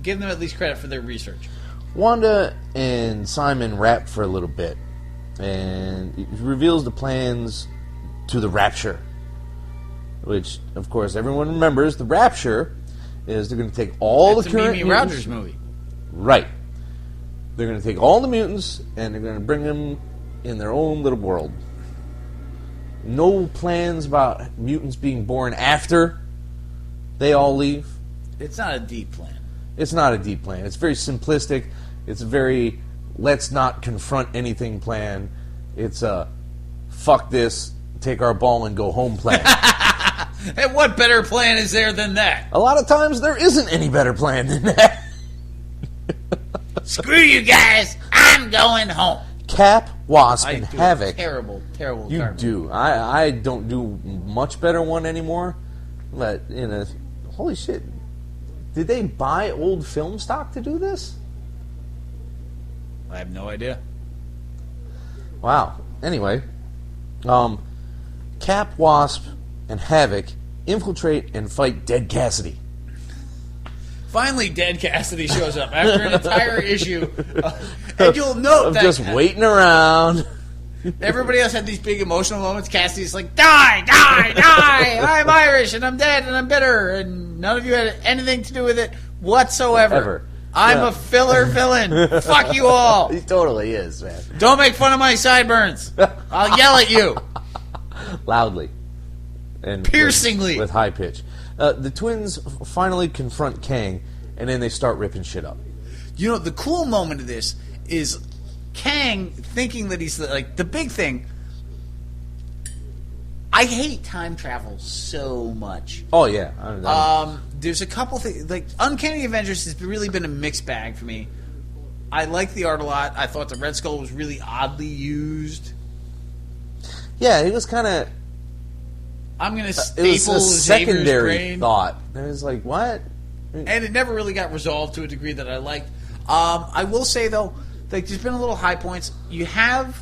Give them at least credit for their research. Wanda and Simon rap for a little bit, and it reveals the plans to the Rapture, which, of course, everyone remembers. The Rapture is they're going to take all the current Mimi mutants. Rogers movie. Right. They're going to take all the mutants, and they're going to bring them in their own little world. No plans about mutants being born after they all leave. It's not a deep plan. It's not a deep plan. It's very simplistic. It's a very let's not confront anything plan. It's a fuck this, take our ball and go home plan. And what better plan is there than that? A lot of times there isn't any better plan than that. Screw you guys. I'm going home. Cap, Wasp, I and do Havoc. Terrible You garbage. do. I don't do much better one anymore. But holy shit. Did they buy old film stock to do this? I have no idea. Wow. Anyway, Cap, Wasp, and Havoc infiltrate and fight Dead Cassidy. Finally, Dead Cassidy shows up after an entire issue. And you'll note that just waiting around. everybody else had these big emotional moments. Cassidy's like, die, die, die! I'm Irish, and I'm dead, and I'm bitter, and none of you had anything to do with it whatsoever. I'm a filler villain. Fuck you all. He totally is, man. Don't make fun of my sideburns. I'll yell at you. Loudly. And piercingly. With high pitch. The twins finally confront Kang, and then they start ripping shit up. You know, the cool moment of this is Kang thinking that he's like the big thing. I hate time travel so much. Oh yeah. There's a couple things like Uncanny Avengers has really been a mixed bag for me. I like the art a lot. I thought the Red Skull was really oddly used. Yeah, he was kind of. I'm gonna staple It was a Xavier's secondary brain. thought. It was like, what? And it never really got resolved to a degree that I liked. I will say though, like there's been a little high points. You have,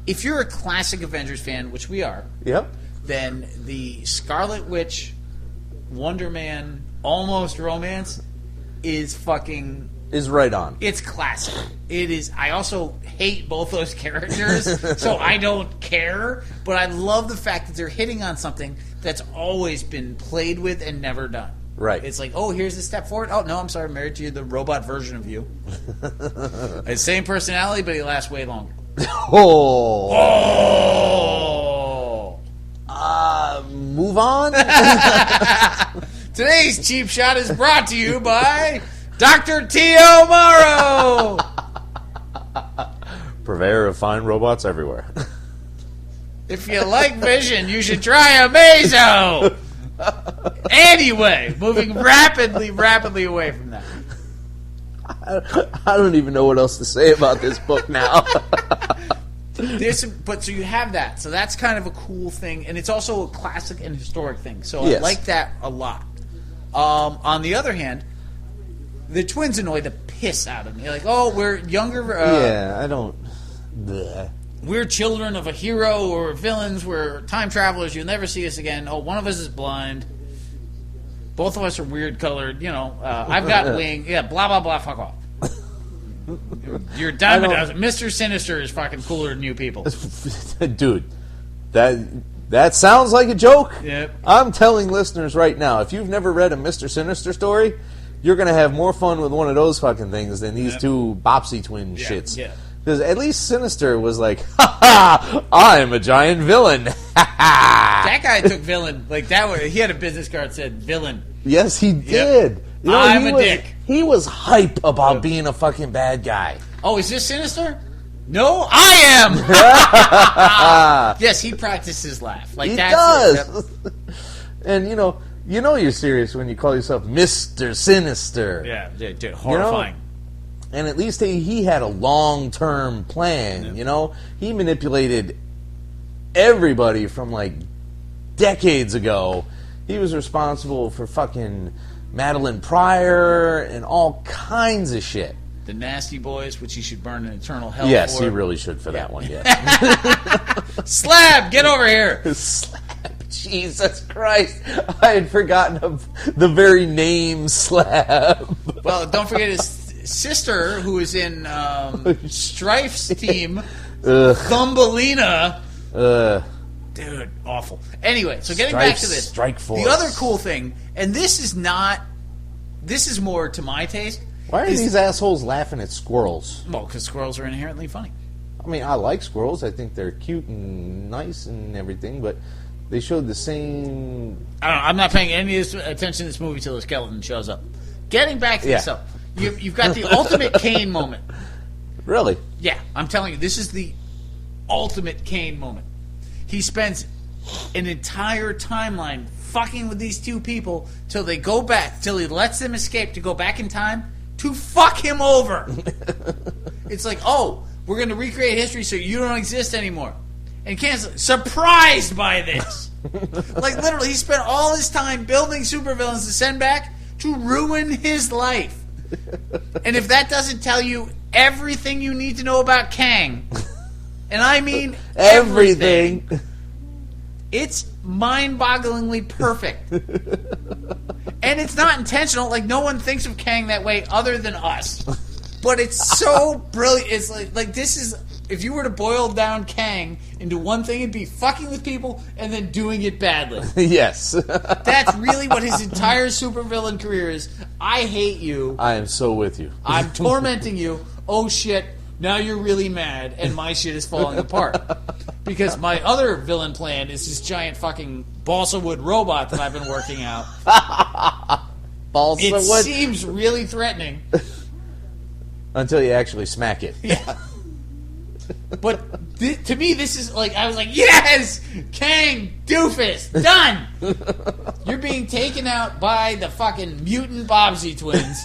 if you're a classic Avengers fan, which we are, Yep. then the Scarlet Witch, Wonder Man, almost romance is fucking. Is right on. It's classic. It is. I also hate both those characters, so I don't care. But I love the fact that they're hitting on something that's always been played with and never done. Right. It's like, oh, here's the step forward. Oh, no, I'm sorry, I'm married to you, the robot version of you. Same personality, but he lasts way longer. Move on. Today's Cheap Shot is brought to you by Dr. T.O. Morrow. Purveyor of fine robots everywhere. If you like vision, you should try Amazo. Anyway, moving rapidly away from that. I don't even know what else to say about this book now. So you have that. So that's kind of a cool thing, and it's also a classic and historic thing. So Yes. I like that a lot. On the other hand, the twins annoy the piss out of me. Like, oh, we're younger. Yeah, I don't. Bleh. We're children of a hero or villains. We're time travelers. You'll never see us again. Oh, one of us is blind. Both of us are weird colored. I've got wing. Yeah, blah blah blah. Fuck off. Your Diamond Dozen. Mr. Sinister is fucking cooler than you people. Dude, that sounds like a joke. Yep. I'm telling listeners right now, if you've never read a Mr. Sinister story, you're going to have more fun with one of those fucking things than these two Bopsy twin shits. Yeah. Because at least Sinister was like, ha ha, I'm a giant villain. That guy took villain. Like, he had a business card that said villain. Yes, he did. I'm a dick. He was hype about being a fucking bad guy. Oh, is this Sinister? No, I am. Yes, he practiced his laugh. Like He that's does. And you know you're serious when you call yourself Mr. Sinister. Yeah, dude, horrifying. And at least he had a long-term plan, He manipulated everybody from, like, decades ago. He was responsible for fucking Madeline Pryor and all kinds of shit. The Nasty Boys, which he should burn in eternal hell Yes, for. he really should for that one, yeah. Slab, get over here. Slab, Jesus Christ. I had forgotten of the very name Slab. Well, don't forget his sister, who is in Strife's team, Thumbelina. Dude, awful. Anyway, so getting back to this. Strike Force. The other cool thing, and this is more to my taste. Why are these assholes laughing at squirrels? Well, because squirrels are inherently funny. I mean, I like squirrels. I think they're cute and nice and everything, but they showed the same... I don't know. I'm not paying any attention to this movie till the skeleton shows up. Getting back to this, though. You've got the ultimate Kane moment. Really? Yeah, I'm telling you, this is the ultimate Kane moment. He spends an entire timeline fucking with these two people till they go back, till he lets them escape to go back in time to fuck him over. It's like, oh, we're going to recreate history so you don't exist anymore. And Kane's surprised by this. Like, literally, he spent all his time building supervillains to send back to ruin his life. And if that doesn't tell you everything you need to know about Kang, and I mean everything, it's mind-bogglingly perfect. And it's not intentional. Like, no one thinks of Kang that way other than us. But it's so brilliant. It's like this is... If you were to boil down Kang into one thing, it'd be fucking with people and then doing it badly. Yes. That's really what his entire supervillain career is. I hate you. I am so with you. I'm tormenting you. Oh, shit. Now you're really mad, and my shit is falling apart. Because my other villain plan is this giant fucking balsa wood robot that I've been working out. Balsa wood? It seems really threatening. Until you actually smack it. Yeah. But to me, this is like, I was like, yes! Kang, doofus, done! You're being taken out by the fucking mutant Bobsy twins.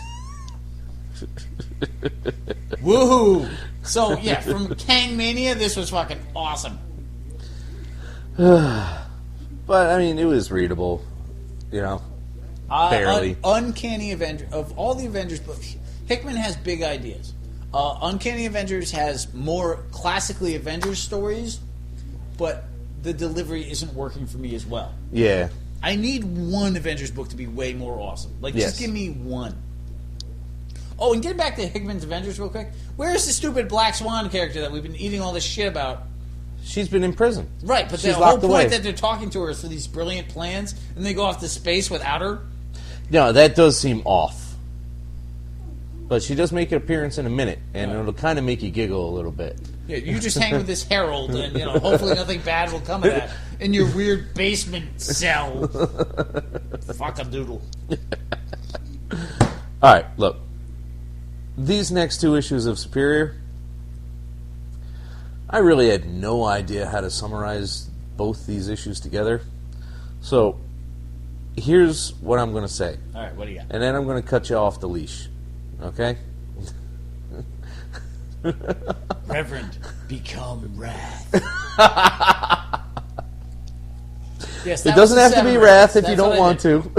Woohoo! So, yeah, from Kang Mania, this was fucking awesome. But, I mean, it was readable, barely. Uncanny Avengers, of all the Avengers books, Hickman has big ideas. Uncanny Avengers has more classically Avengers stories, but the delivery isn't working for me as well. Yeah. I need one Avengers book to be way more awesome. Like, just give me one. Oh, and getting back to Hickman's Avengers real quick, where's the stupid Black Swan character that we've been eating all this shit about? She's been in prison. Right, but the whole point that they're talking to her is for these brilliant plans, and they go off to space without her? No, that does seem off. But she does make an appearance in a minute, and it'll kind of make you giggle a little bit. Yeah, you just hang with this Herald, and hopefully nothing bad will come of that in your weird basement cell. Fuck a doodle. All right, look. These next two issues of Superior, I really had no idea how to summarize both these issues together. So, here's what I'm going to say. All right, what do you got? And then I'm going to cut you off the leash. Okay? Reverend, become wrath. Yes, it doesn't have to be wrath if you don't want to.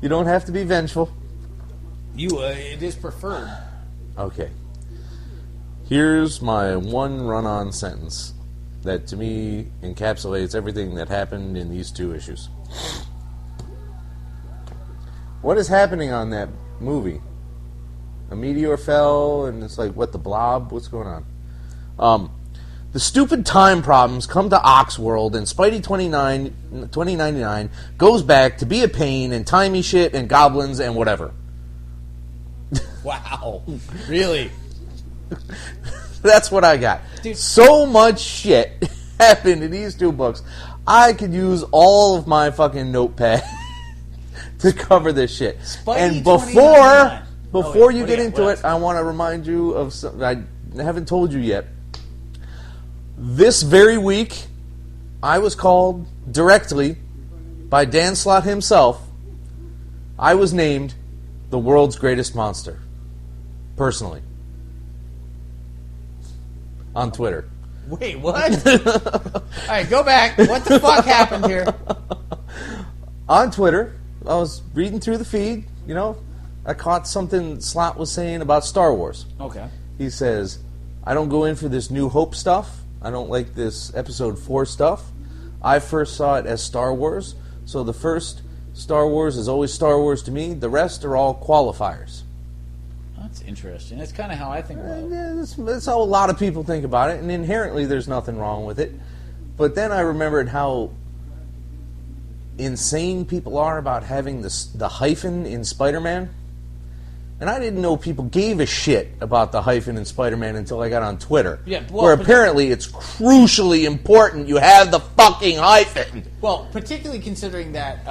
You don't have to be vengeful. It is preferred. Okay. Here's my one run-on sentence that, to me, encapsulates everything that happened in these two issues. What is happening on that movie? A meteor fell, and it's like, what, the Blob? What's going on? The stupid time problems come to Oxworld, and Spidey 2099 goes back to be a pain, and timey shit, and goblins, and whatever. Wow. Really? That's what I got. Dude. So much shit happened in these two books. I could use all of my fucking notepad to cover this shit. Spidey And 2099. before you what get do you into got? it, I want to remind you of something I haven't told you yet. This very week, I was called directly by Dan Slott himself. I was named the world's greatest monster. Personally. On Twitter. Wait, what? All right, go back. What the fuck happened here? On Twitter, I was reading through the feed, you know, I caught something Slott was saying about Star Wars. Okay. He says, I don't go in for this New Hope stuff. I don't like this Episode 4 stuff. I first saw it as Star Wars, so the first Star Wars is always Star Wars to me. The rest are all qualifiers. That's interesting. That's kind of how I think about it. Yeah, that's how a lot of people think about it, and inherently there's nothing wrong with it. But then I remembered how insane people are about having the hyphen in Spider-Man. And I didn't know people gave a shit about the hyphen in Spider-Man until I got on Twitter. Yeah, well, where apparently it's crucially important you have the fucking hyphen. Well, particularly considering that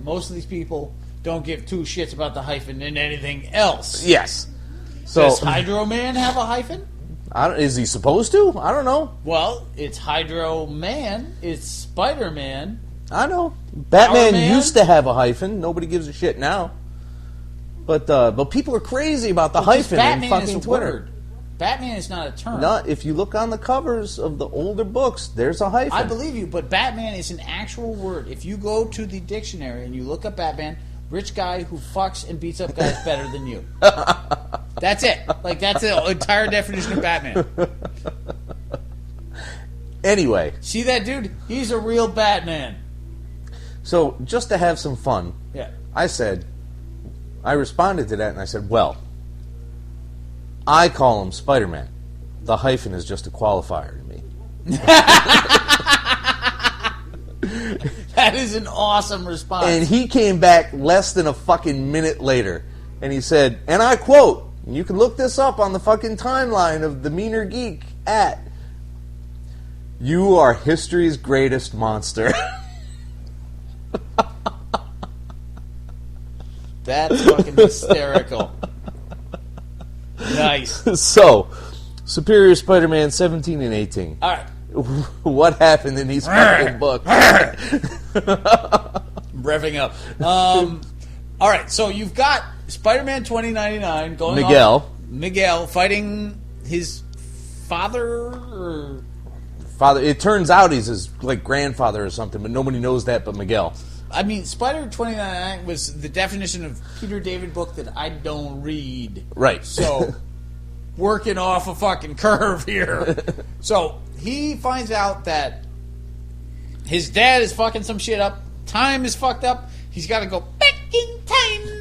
most of these people don't give two shits about the hyphen and anything else. Yes. So, Does Hydro Man have a hyphen? is he supposed to? I don't know. Well, it's Hydro Man. It's Spider-Man. I know. Batman Man? used to have a hyphen. Nobody gives a shit now. But people are crazy about the Because hyphen Batman in fucking is a Twitter. word. Batman is not a term. Not if you look on the covers of the older books, there's a hyphen. I believe you, but Batman is an actual word. If you go to the dictionary and you look up Batman, rich guy who fucks and beats up guys better than you. That's it. Like, that's the entire definition of Batman. Anyway, See that dude? He's a real Batman. so just to have some fun, Yeah. I responded to that and I said, well, I call him Spider-Man. The hyphen is just a qualifier to me. That is an awesome response. And he came back less than a fucking minute later, and he said, and I quote, and you can look this up on the fucking timeline of the Meaner Geek at, "You are history's greatest monster." That's fucking hysterical. Nice. So, Superior Spider-Man 17 and 18. All right. What happened in these fucking books? Revving up. All right, so you've got Spider-Man 2099 going Miguel. on. Miguel fighting his father or... Father. It turns out he's his grandfather or something, but nobody knows that but Miguel. I mean, Spider 2099 was the definition of Peter David book that I don't read. Right. So, working off a fucking curve here. So, he finds out that his dad is fucking some shit up. Time is fucked up. He's got to go back in time.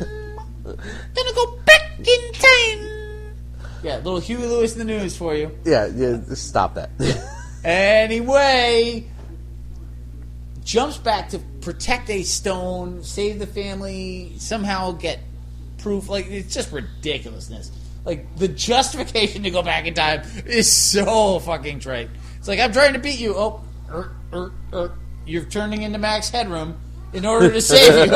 Gonna go back in time. Yeah, little Huey Lewis in the news for you. Yeah, stop that. Anyway, jumps back to protect a stone, save the family, somehow get proof. Like, it's just ridiculousness. Like, the justification to go back in time is so fucking trite. It's like, I'm trying to beat you. Oh, you're turning into Max Headroom in order to save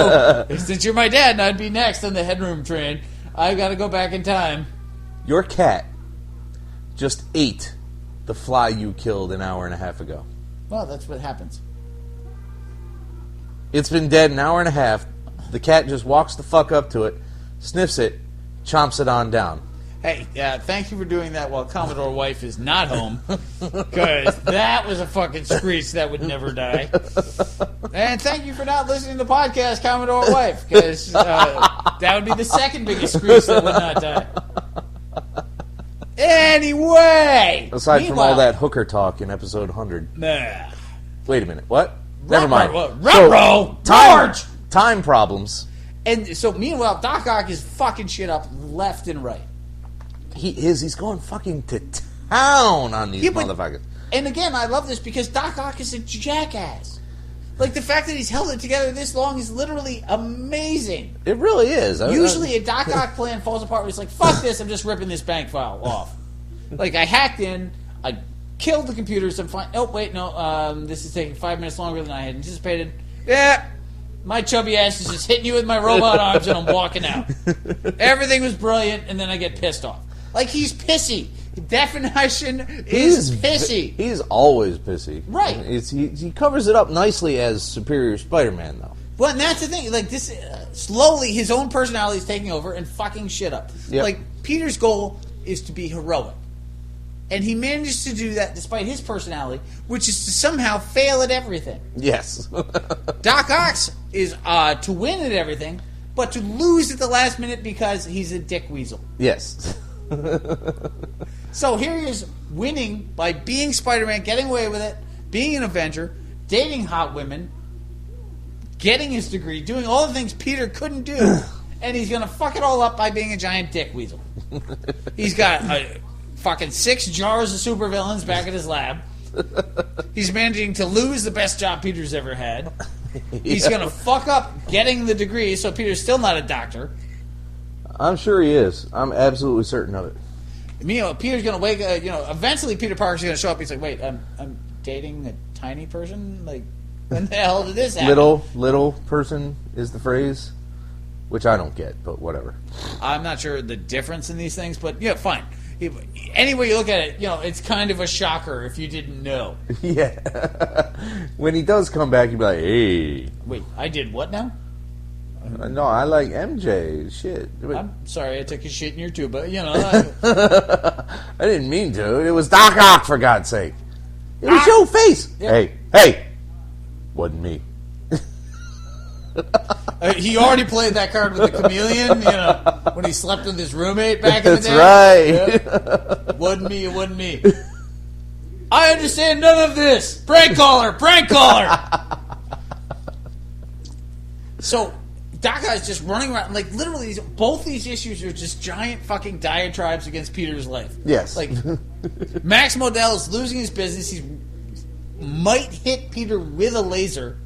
you. Since you're my dad and I'd be next on the Headroom train, I've got to go back in time. Your cat just ate the fly you killed an hour and a half ago. Well, that's what happens. It's been dead an hour and a half. The cat just walks the fuck up to it, sniffs it, chomps it on down. Hey, thank you for doing that while Commodore Wife is not home. Because that was a fucking screech that would never die. And thank you for not listening to the podcast, Commodore Wife. Because that would be the second biggest screech that would not die. Anyway! Aside from all that hooker talk in episode 100. Nah. Wait a minute, what? Never mind. Ruh-roh! Marge! Time problems. And so, meanwhile, Doc Ock is fucking shit up left and right. He is. He's going fucking to town on these motherfuckers. And again, I love this because Doc Ock is a jackass. Like, the fact that he's held it together this long is literally amazing. It really is. Usually, a Doc Ock plan falls apart where he's like, fuck this, I'm just ripping this bank file off. Like, I hacked in, I killed the computers, I'm fine. Oh, wait, no, this is taking 5 minutes longer than I had anticipated. Yeah, my chubby ass is just hitting you with my robot arms and I'm walking out. Everything was brilliant, and then I get pissed off. Like, he's pissy. Definition is pissy. He's always pissy. Right. He covers it up nicely as Superior Spider-Man, though. Well, and that's the thing. Like, this, slowly, his own personality is taking over and fucking shit up. Yep. Like, Peter's goal is to be heroic. And he manages to do that despite his personality, which is to somehow fail at everything. Yes. Doc Ock's is to win at everything, but to lose at the last minute because he's a dick weasel. Yes. So here he is winning by being Spider-Man, getting away with it, being an Avenger, dating hot women, getting his degree, doing all the things Peter couldn't do, and he's going to fuck it all up by being a giant dick weasel. He's got fucking 6 jars of supervillains back at his lab. He's managing to lose the best job Peter's ever had. He's going to fuck up getting the degree, so Peter's still not a doctor. I'm sure he is. I'm absolutely certain of it. Peter's going to wake up, eventually Peter Parker's going to show up. He's like, wait, I'm dating a tiny person? Like, when the hell did this happen? Little person is the phrase, which I don't get, but whatever. I'm not sure the difference in these things, but yeah, fine. Any way you look at it, it's kind of a shocker if you didn't know. Yeah. When he does come back, you'd be like, hey. Wait, I did what now? No, I like MJ. Shit. I'm sorry, I took a shit in your tube, but, I didn't mean to. It was Doc Ock, for God's sake. It was your face. Yeah. Hey. Wasn't me. He already played that card with the chameleon, when he slept with his roommate back in the day. That's right. Yep. It wasn't me. I understand none of this. Prank caller. So, Doc Ock's just running around, like, literally, both these issues are just giant fucking diatribes against Peter's life. Yes. Like, Max Modell is losing his business. He might hit Peter with a laser.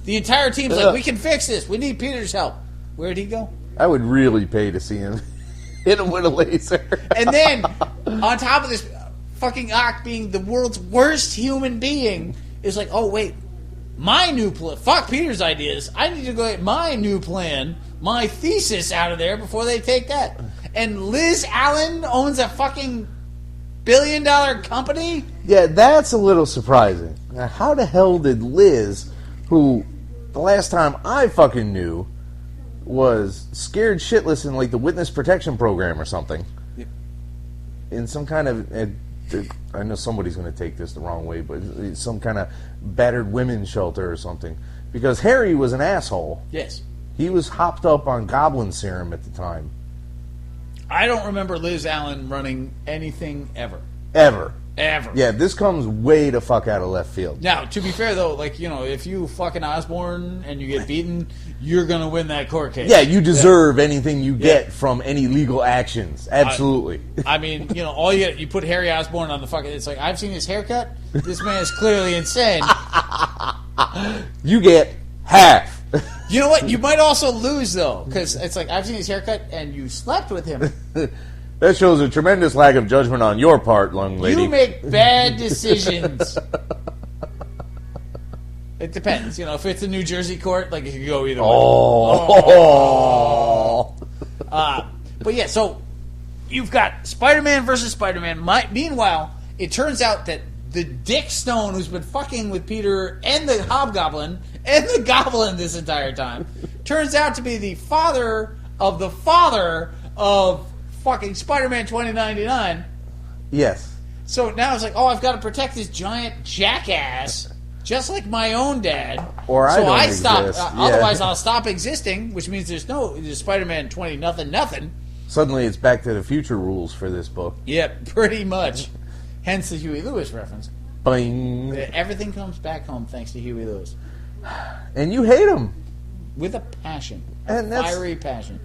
The entire team's like, we can fix this. We need Peter's help. Where'd he go? I would really pay to see him hit him with a laser. And then, on top of this, fucking Ock being the world's worst human being is like, oh, wait, my new plan. Fuck Peter's ideas. I need to go get my new plan, my thesis out of there before they take that. And Liz Allen owns a fucking billion-dollar company? Yeah, that's a little surprising. Now, how the hell did Liz, who the last time I fucking knew was scared shitless in like the witness protection program or something, in some kind of, I know somebody's going to take this the wrong way, but some kind of battered women's shelter or something, because Harry was an asshole. Yes. He was hopped up on goblin serum at the time. I don't remember Liz Allen running anything ever. Ever. Yeah, this comes way the fuck out of left field. Now, to be fair, though, like, if you fucking Osborn and you get beaten, you're going to win that court case. Yeah, you deserve anything you get from any legal actions. Absolutely. I mean, all you put Harry Osborn on the fucking... It's like, I've seen his haircut. This man is clearly insane. You get half. You know what? You might also lose, though, because it's like, I've seen his haircut and you slept with him. That shows a tremendous lack of judgment on your part, young lady. You make bad decisions. It depends. If it's a New Jersey court, like, it could go either way. But yeah, so you've got Spider-Man versus Spider-Man. Meanwhile, it turns out that the Dick Stone, who's been fucking with Peter and the Hobgoblin and the Goblin this entire time, turns out to be the father of fucking Spider-Man 2099. Yes. So now it's like, I've got to protect this giant jackass, just like my own dad. Or so I don't stop. exist. Otherwise, I'll stop existing, which means there's Spider-Man 20 nothing. Suddenly, it's Back to the Future rules for this book. Yep, pretty much. Hence the Huey Lewis reference. Bing. Everything comes back home thanks to Huey Lewis. And you hate him. With a passion. And that's, fiery passion.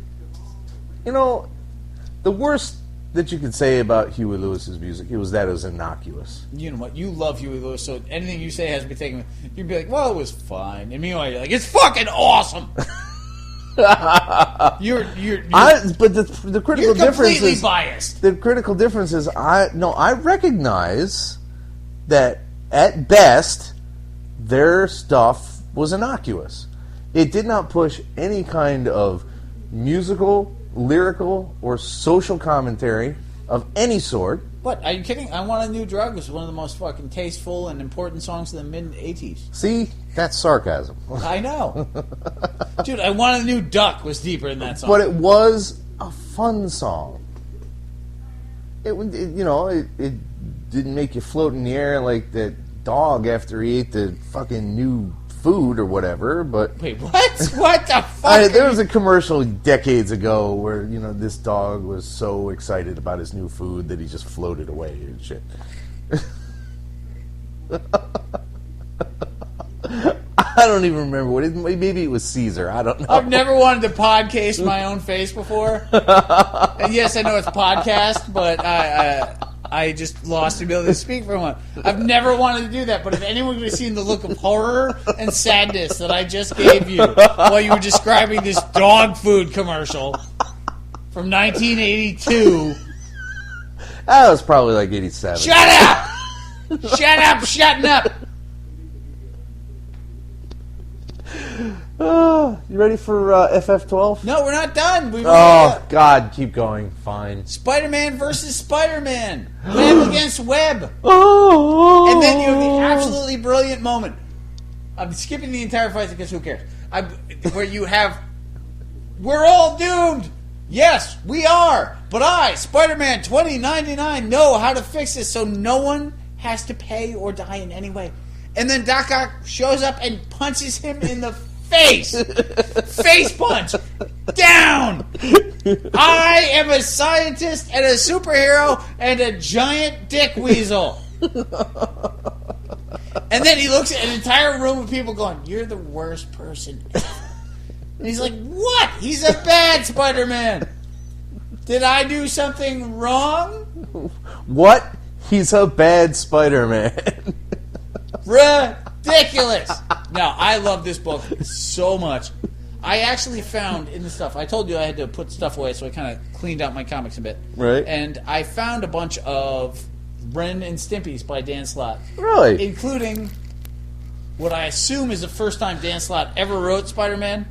you know, the worst that you could say about Huey Lewis's music, it was innocuous. You know what? You love Huey Lewis, so anything you say has to be taken. You'd be like, well, it was fine. And meanwhile, you're like, it's fucking awesome. you're but the critical difference completely is biased. The critical difference is I recognize that at best their stuff was innocuous. It did not push any kind of musical, lyrical, or social commentary of any sort. What? Are you kidding? I Want a New Drug was one of the most fucking tasteful and important songs of the mid-'80s. See? That's sarcasm. I know. Dude, I Want a New Duck was deeper in that song. But it was a fun song. It didn't make you float in the air like that dog after he ate the fucking new food or whatever, but... Wait, what? What the fuck? There was a commercial decades ago where, this dog was so excited about his new food that he just floated away and shit. I don't even remember what it... Maybe it was Caesar. I don't know. I've never wanted to podcast my own face before. And yes, I know it's podcast, but I just lost the ability to speak for one. I've never wanted to do that, but if anyone could have seen the look of horror and sadness that I just gave you while you were describing this dog food commercial from 1982... That was probably like 87. Shut up! Shut up, shutting up! You ready for FF12? No, we're not done. God, keep going. Fine. Spider-Man versus Spider-Man. Web against web. And then you have the absolutely brilliant moment. I'm skipping the entire fight because who cares? Where you have... We're all doomed. Yes, we are. But I, Spider-Man 2099, know how to fix this so no one has to pay or die in any way. And then Doc Ock shows up and punches him in the face. Face punch. Down. I am a scientist and a superhero and a giant dick weasel. And then he looks at an entire room of people going, you're the worst person ever. And he's like, what? He's a bad Spider-Man. Did I do something wrong? What? He's a bad Spider-Man. Ridiculous. Now, I love this book so much. I actually found in the stuff, I told you I had to put stuff away, so I kind of cleaned out my comics a bit. Right. And I found a bunch of Ren and Stimpy's by Dan Slott. Really? Including what I assume is the first time Dan Slott ever wrote Spider-Man,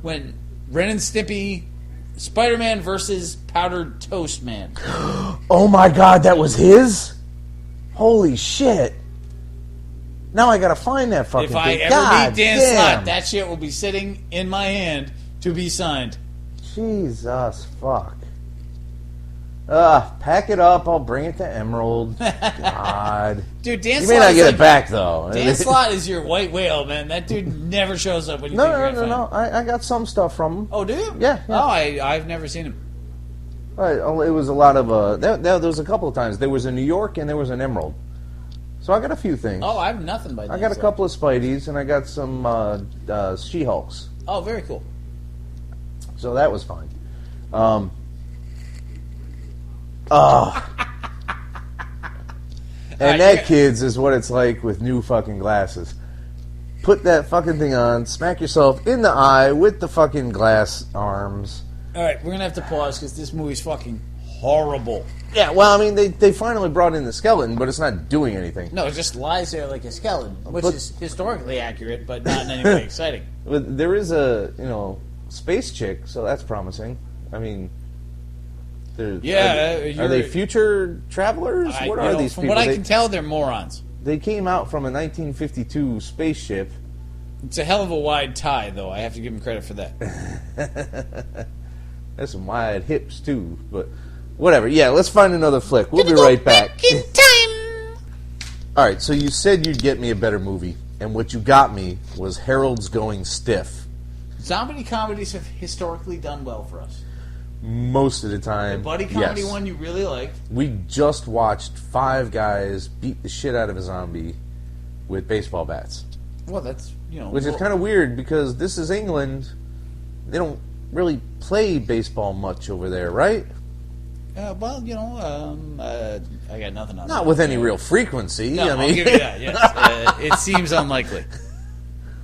when Ren and Stimpy, Spider-Man versus Powdered Toast Man. Oh my God, that was his? Holy shit. Now I gotta find that fucking If I thing. ever meet Dan damn. Slott, that shit will be sitting in my hand to be signed. Jesus fuck. Pack it up, I'll bring it to Emerald. God. Dude, Dan You Slott may not is get like, it back though. Dan Slott is your white whale, man. That dude never shows up when you think you're gonna No. find him. I got some stuff from him. Oh, do you? Yeah. Oh, I've never seen him. It was a lot of there was a couple of times. There was a New York and there was an Emerald. So I got a few things. Oh, I have nothing by Dan I got a Slott. couple of Spideys and I got some She-Hulks. Oh, very cool. So that was fine. And that, kids, is what it's like with new fucking glasses. Put that fucking thing on, smack yourself in the eye with the fucking glass arms. All right, we're going to have to pause because this movie's fucking horrible. Yeah, well, I mean, they finally brought in the skeleton, but it's not doing anything. No, it just lies there like a skeleton, which But- is historically accurate, but not in any way exciting. But there is a, space chick, so that's promising. I mean... Yeah, are they future travelers? What are these from people? what I can tell, they're morons. They came out from a 1952 spaceship. It's a hell of a wide tie, though. I have to give them credit for that. There's some wide hips, too. But whatever. Yeah, let's find another flick. We'll be right back. In time. All right, so you said you'd get me a better movie. And what you got me was Harold's Going Stiff. Zombie comedies have historically done well for us. Most of the time, The buddy comedy yes. one you really liked. We just watched 5 guys beat the shit out of a zombie with baseball bats. Well, that's, Which is kind of weird because this is England. they don't really play baseball much over there, right? Well, you know, I got nothing on that. Not with any real frequency. No, I mean, I'll give you that, yes. It seems unlikely.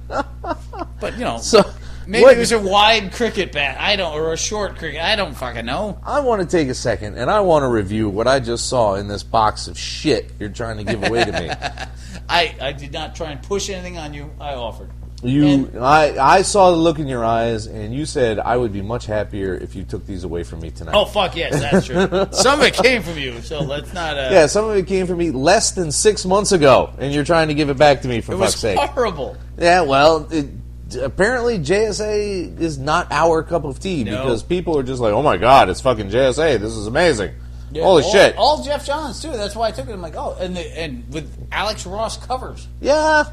But, you know, so maybe it was a wide cricket bat. Or a short cricket. I don't fucking know. I want to take a second, and I want to review what I just saw in this box of shit you're trying to give away to me. I did not try and push anything on you. I offered. I saw the look in your eyes, and you said I would be much happier if you took these away from me tonight. Oh, fuck yes, that's true. Some of it came from you, so let's not... Yeah, some of it came from me less than 6 months ago, and you're trying to give it back to me, for fuck's sake. It was horrible. Yeah, well, apparently JSA is not our cup of tea, because people are just like, oh my god, it's fucking JSA, this is amazing. Yeah, Holy shit. All Jeff Johns, too, that's why I took it. I'm like, oh, and with Alex Ross covers. Yeah.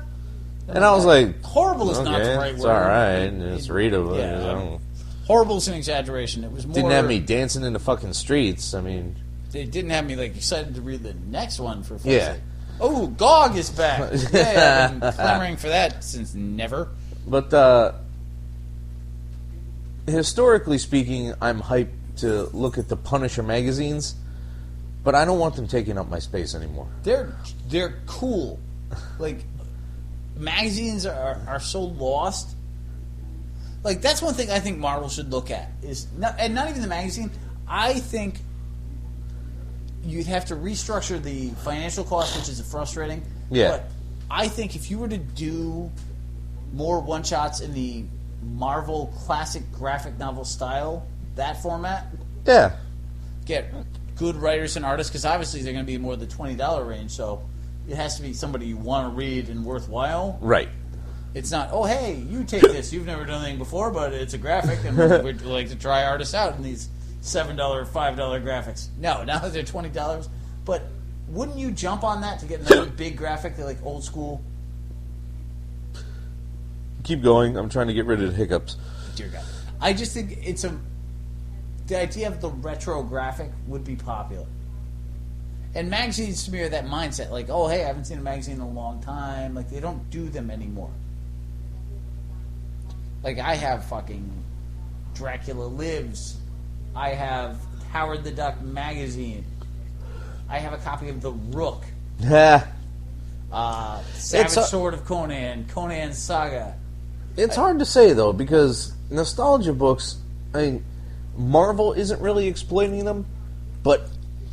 And I was like, horrible is not the right word. It's all right. Just read it. Yeah, horrible is an exaggeration. It was more. Didn't have me dancing in the fucking streets. I mean, they didn't have me like excited to read the next one for. Sake. Oh, GOG is back. Yeah, I've been clamoring for that since never. But historically speaking, I'm hyped to look at the Punisher magazines, but I don't want them taking up my space anymore. They're cool, like. Magazines are so lost. Like, that's one thing I think Marvel should look at. Not even the magazine. I think you'd have to restructure the financial cost, which is frustrating. Yeah. But I think if you were to do more one-shots in the Marvel classic graphic novel style, that format. Yeah. Get good writers and artists, because obviously they're going to be more the $20 range, so... It has to be somebody you want to read and worthwhile. Right. It's not, oh, hey, you take this. You've never done anything before, but it's a graphic, and we'd like to try artists out in these $7, $5 graphics. No, now they're $20. But wouldn't you jump on that to get another big graphic? They're like old school. Keep going. I'm trying to get rid of the hiccups. Dear God. I just think the idea of the retro graphic would be popular. And magazines to me are that mindset, like, oh, hey, I haven't seen a magazine in a long time. Like, they don't do them anymore. Like, I have fucking Dracula Lives. I have Howard the Duck magazine. I have a copy of The Rook. Yeah. Savage Sword of Conan, Conan's Saga. It's hard to say, though, because nostalgia books, I mean, Marvel isn't really exploiting them, but...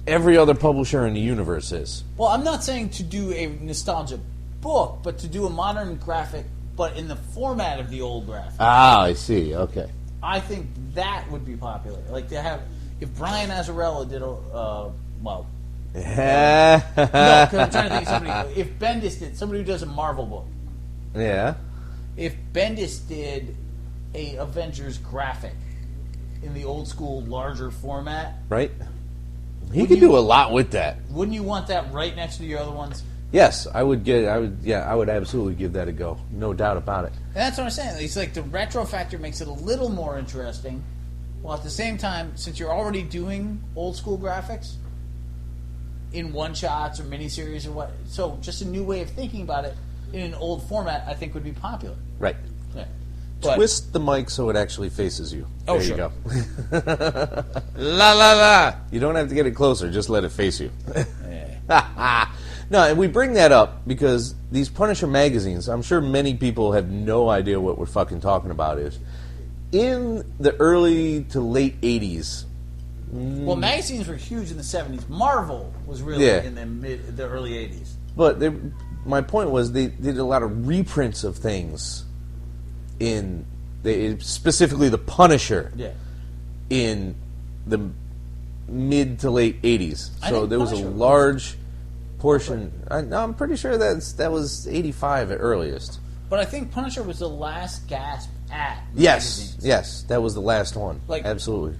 every other publisher in the universe is. Well, I'm not saying to do a nostalgia book, but to do a modern graphic, but in the format of the old graphic. Ah, I see. Okay. I think that would be popular. Like to have, if Brian Azzarello did no, because I'm trying to think of somebody. If Bendis did, somebody who does a Marvel book. Yeah. If Bendis did a Avengers graphic in the old school, larger format, right? He could do a lot with that. Wouldn't you want that right next to your other ones? Yes, I would absolutely give that a go. No doubt about it. And that's what I'm saying. It's like the retro factor makes it a little more interesting, while at the same time, since you're already doing old school graphics in one shots or miniseries or what, so just a new way of thinking about it in an old format, I think would be popular. Right. Yeah. Twist the mic so it actually faces you. Oh, there sure. you go. La la la. You don't have to get it closer. Just let it face you. No, and we bring that up because these Punisher magazines, I'm sure many people have no idea what we're fucking talking about is. In the early to late 80s. Well, magazines were huge in the 70s. Marvel was really in the early 80s. But my point was they did a lot of reprints of things. Specifically the Punisher in the mid to late 80s. So there was a large portion. I'm pretty sure that was 85 at earliest. But I think Punisher was the last gasp at magazines. Yes, yes, that was the last one. Like, absolutely.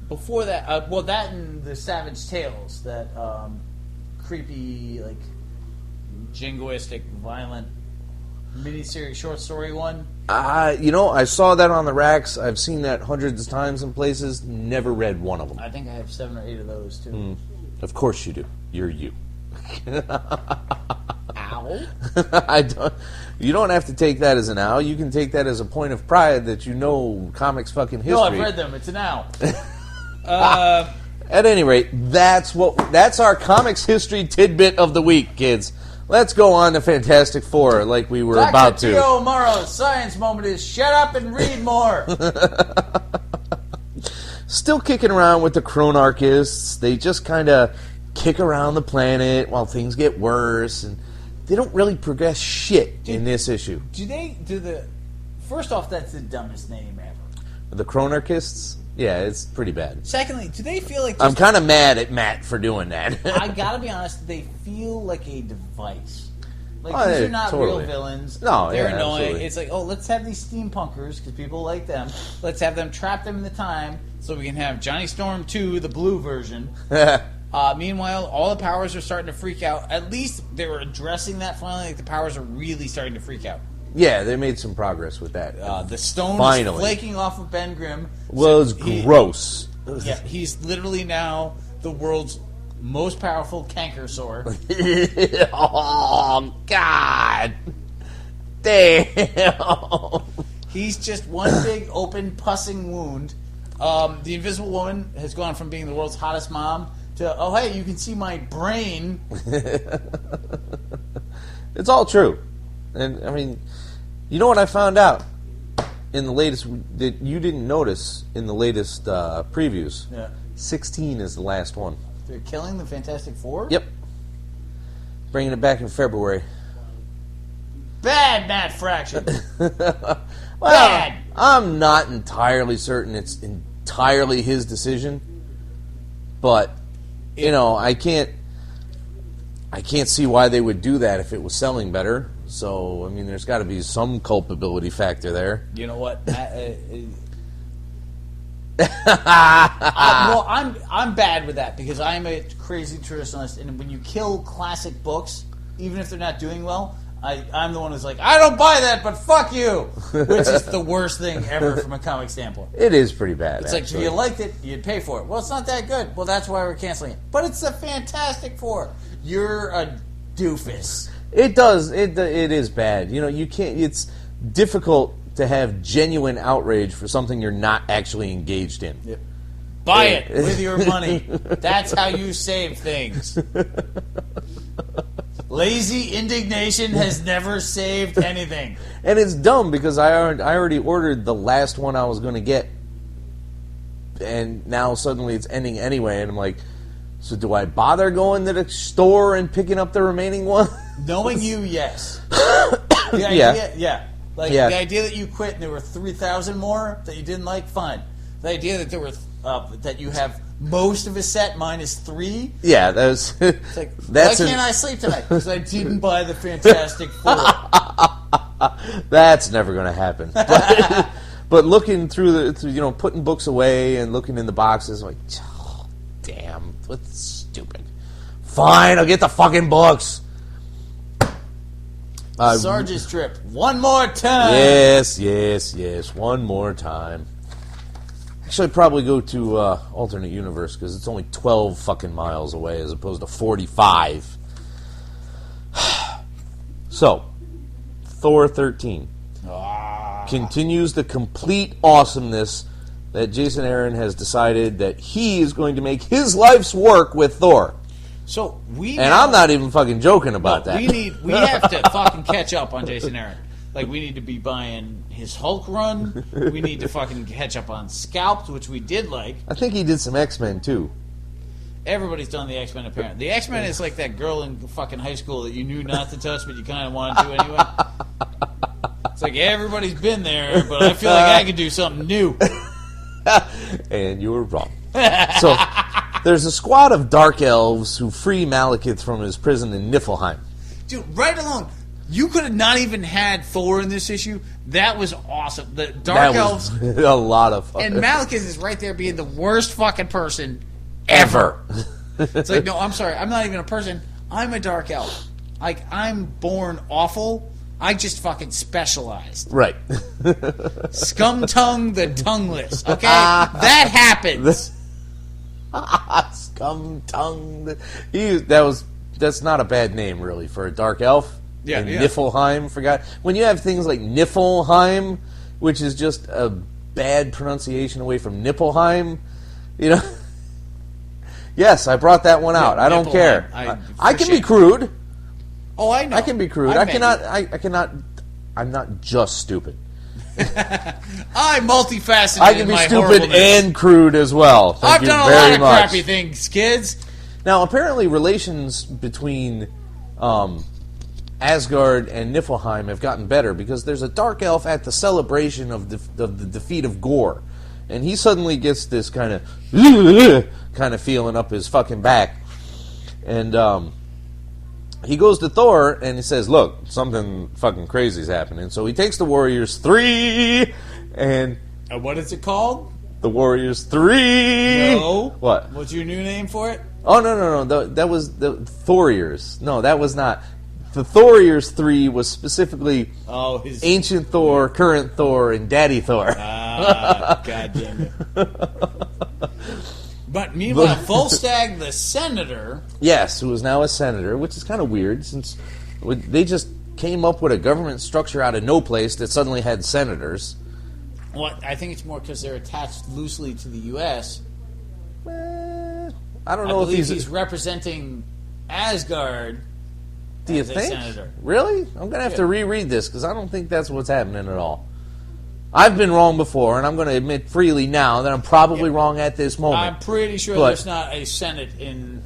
Before that, that and the Savage Tales, that creepy, like, jingoistic, violent miniseries short story one. I saw that on the racks. I've seen that hundreds of times in places. Never read one of them. I think I have 7 or 8 of those too. Of course you do. You're you. Ow. owl. You don't have to take that as an owl. You can take that as a point of pride that you know comics fucking history. No, I've read them. It's an owl. At any rate, that's our comics history tidbit of the week, kids. Let's go on to Fantastic Four like we were about to. Dr. Tio Morrow's science moment is shut up and read more. Still kicking around with the Chronarchists. They just kind of kick around the planet while things get worse, and they don't really progress shit in this issue. First off, that's the dumbest name ever. The Chronarchists? Yeah, it's pretty bad. Secondly, do they feel like... I'm kind of mad at Matt for doing that. I gotta be honest, they feel like a device. Like, these are not real villains. No, they're annoying. Absolutely. It's like, let's have these steampunkers, because people like them. Let's have them trap them in the time, so we can have Johnny Storm 2, the blue version. Meanwhile, all the powers are starting to freak out. At least they were addressing that finally. Like, the powers are really starting to freak out. Yeah, they made some progress with that. The stone is flaking off of Ben Grimm. Well, it's gross. Yeah, he's literally now the world's most powerful canker sore. Oh, God. Damn. He's just one big open pussing wound. The Invisible Woman has gone from being the world's hottest mom to, oh, hey, you can see my brain. It's all true. And, I mean, you know what I found out in the latest that you didn't notice in the latest previews? Yeah. 16 is the last one. They're killing the Fantastic Four? Yep. Bringing it back in February. Bad, Matt Fraction. Well, Bad. I'm not entirely certain it's entirely his decision, but you know, I can't see why they would do that if it was selling better. So, I mean, there's got to be some culpability factor there. You know what? I'm bad with that because I'm a crazy traditionalist, and when you kill classic books, even if they're not doing well, I'm the one who's like, I don't buy that, but fuck you, which is the worst thing ever from a comic standpoint. It is pretty bad. It's like, if you liked it, you'd pay for it. Well, it's not that good. Well, that's why we're canceling it. But it's the Fantastic Four. You're a doofus. It does. It is bad. You know, you can't. It's difficult to have genuine outrage for something you're not actually engaged in. Yep. Buy it with your money. That's how you save things. Lazy indignation has never saved anything. And it's dumb because I already ordered the last one I was going to get, and now suddenly it's ending anyway, and I'm like, so do I bother going to the store and picking up the remaining one? Knowing you, yes. The idea, yeah. Like, yeah. The idea that you quit and there were 3,000 more that you didn't like, fine. The idea that there were that you have most of a set minus 3. Yeah, that's. It's like, why can't I sleep tonight? Because I didn't buy the Fantastic Four. That's never going to happen. But looking through putting books away and looking in the boxes, I'm like, oh, damn, what's stupid. Fine, I'll get the fucking books. Sarge's trip. One more time. Yes. One more time. Actually, I'd probably go to alternate universe because it's only 12 fucking miles away as opposed to 45. So, Thor 13 continues the complete awesomeness that Jason Aaron has decided that he is going to make his life's work with Thor. So I'm not even fucking joking about that. We have to fucking catch up on Jason Aaron. Like, we need to be buying his Hulk run. We need to fucking catch up on Scalped, which we did like. I think he did some X-Men too. Everybody's done the X-Men apparently. The X-Men is like that girl in fucking high school that you knew not to touch, but you kind of wanted to anyway. It's like everybody's been there, but I feel like I could do something new. And you were wrong. So there's a squad of dark elves who free Malekith from his prison in Niflheim. Dude, right along. You could have not even had Thor in this issue. That was awesome. The dark elves. A lot of fun. And Malekith is right there being the worst fucking person ever. It's like, no, I'm sorry. I'm not even a person. I'm a dark elf. Like, I'm born awful. I just fucking specialized. Right. Scum tongue the tongueless. Okay? That happens. Scum tongue. That's not a bad name, really, for a dark elf. Yeah, yeah. Niflheim, forgot. When you have things like Niflheim, which is just a bad pronunciation away from Niflheim, you know. Yes, I brought that one out. I don't care. I can be crude. Oh, I know. I can be crude. I cannot. I'm not just stupid. I'm multifaceted. I can be stupid and crude as well. I've done a lot of crappy things, kids. Now, apparently, relations between Asgard and Niflheim have gotten better because there's a dark elf at the celebration of the defeat of Gore, and he suddenly gets this kind of feeling up his fucking back, and he goes to Thor and he says, "Look, something fucking crazy is happening." So he takes the Warriors 3, and what is it called? The Warriors 3. No. What? What's your new name for it? Oh no! That was the Thoriers. No, that was not. The Thoriers 3 was specifically his Ancient Thor, Current Thor, and Daddy Thor. God damn it. But meanwhile, Volstagg the Senator... Yes, who is now a senator, which is kind of weird, since they just came up with a government structure out of no place that suddenly had senators. Well, I think it's more because they're attached loosely to the U.S. I don't know if he's representing Asgard. Do you think? Senator. Really? I'm going to have to reread this, because I don't think that's what's happening at all. I've been wrong before, and I'm going to admit freely now that I'm probably wrong at this moment. I'm pretty sure there's not a Senate in...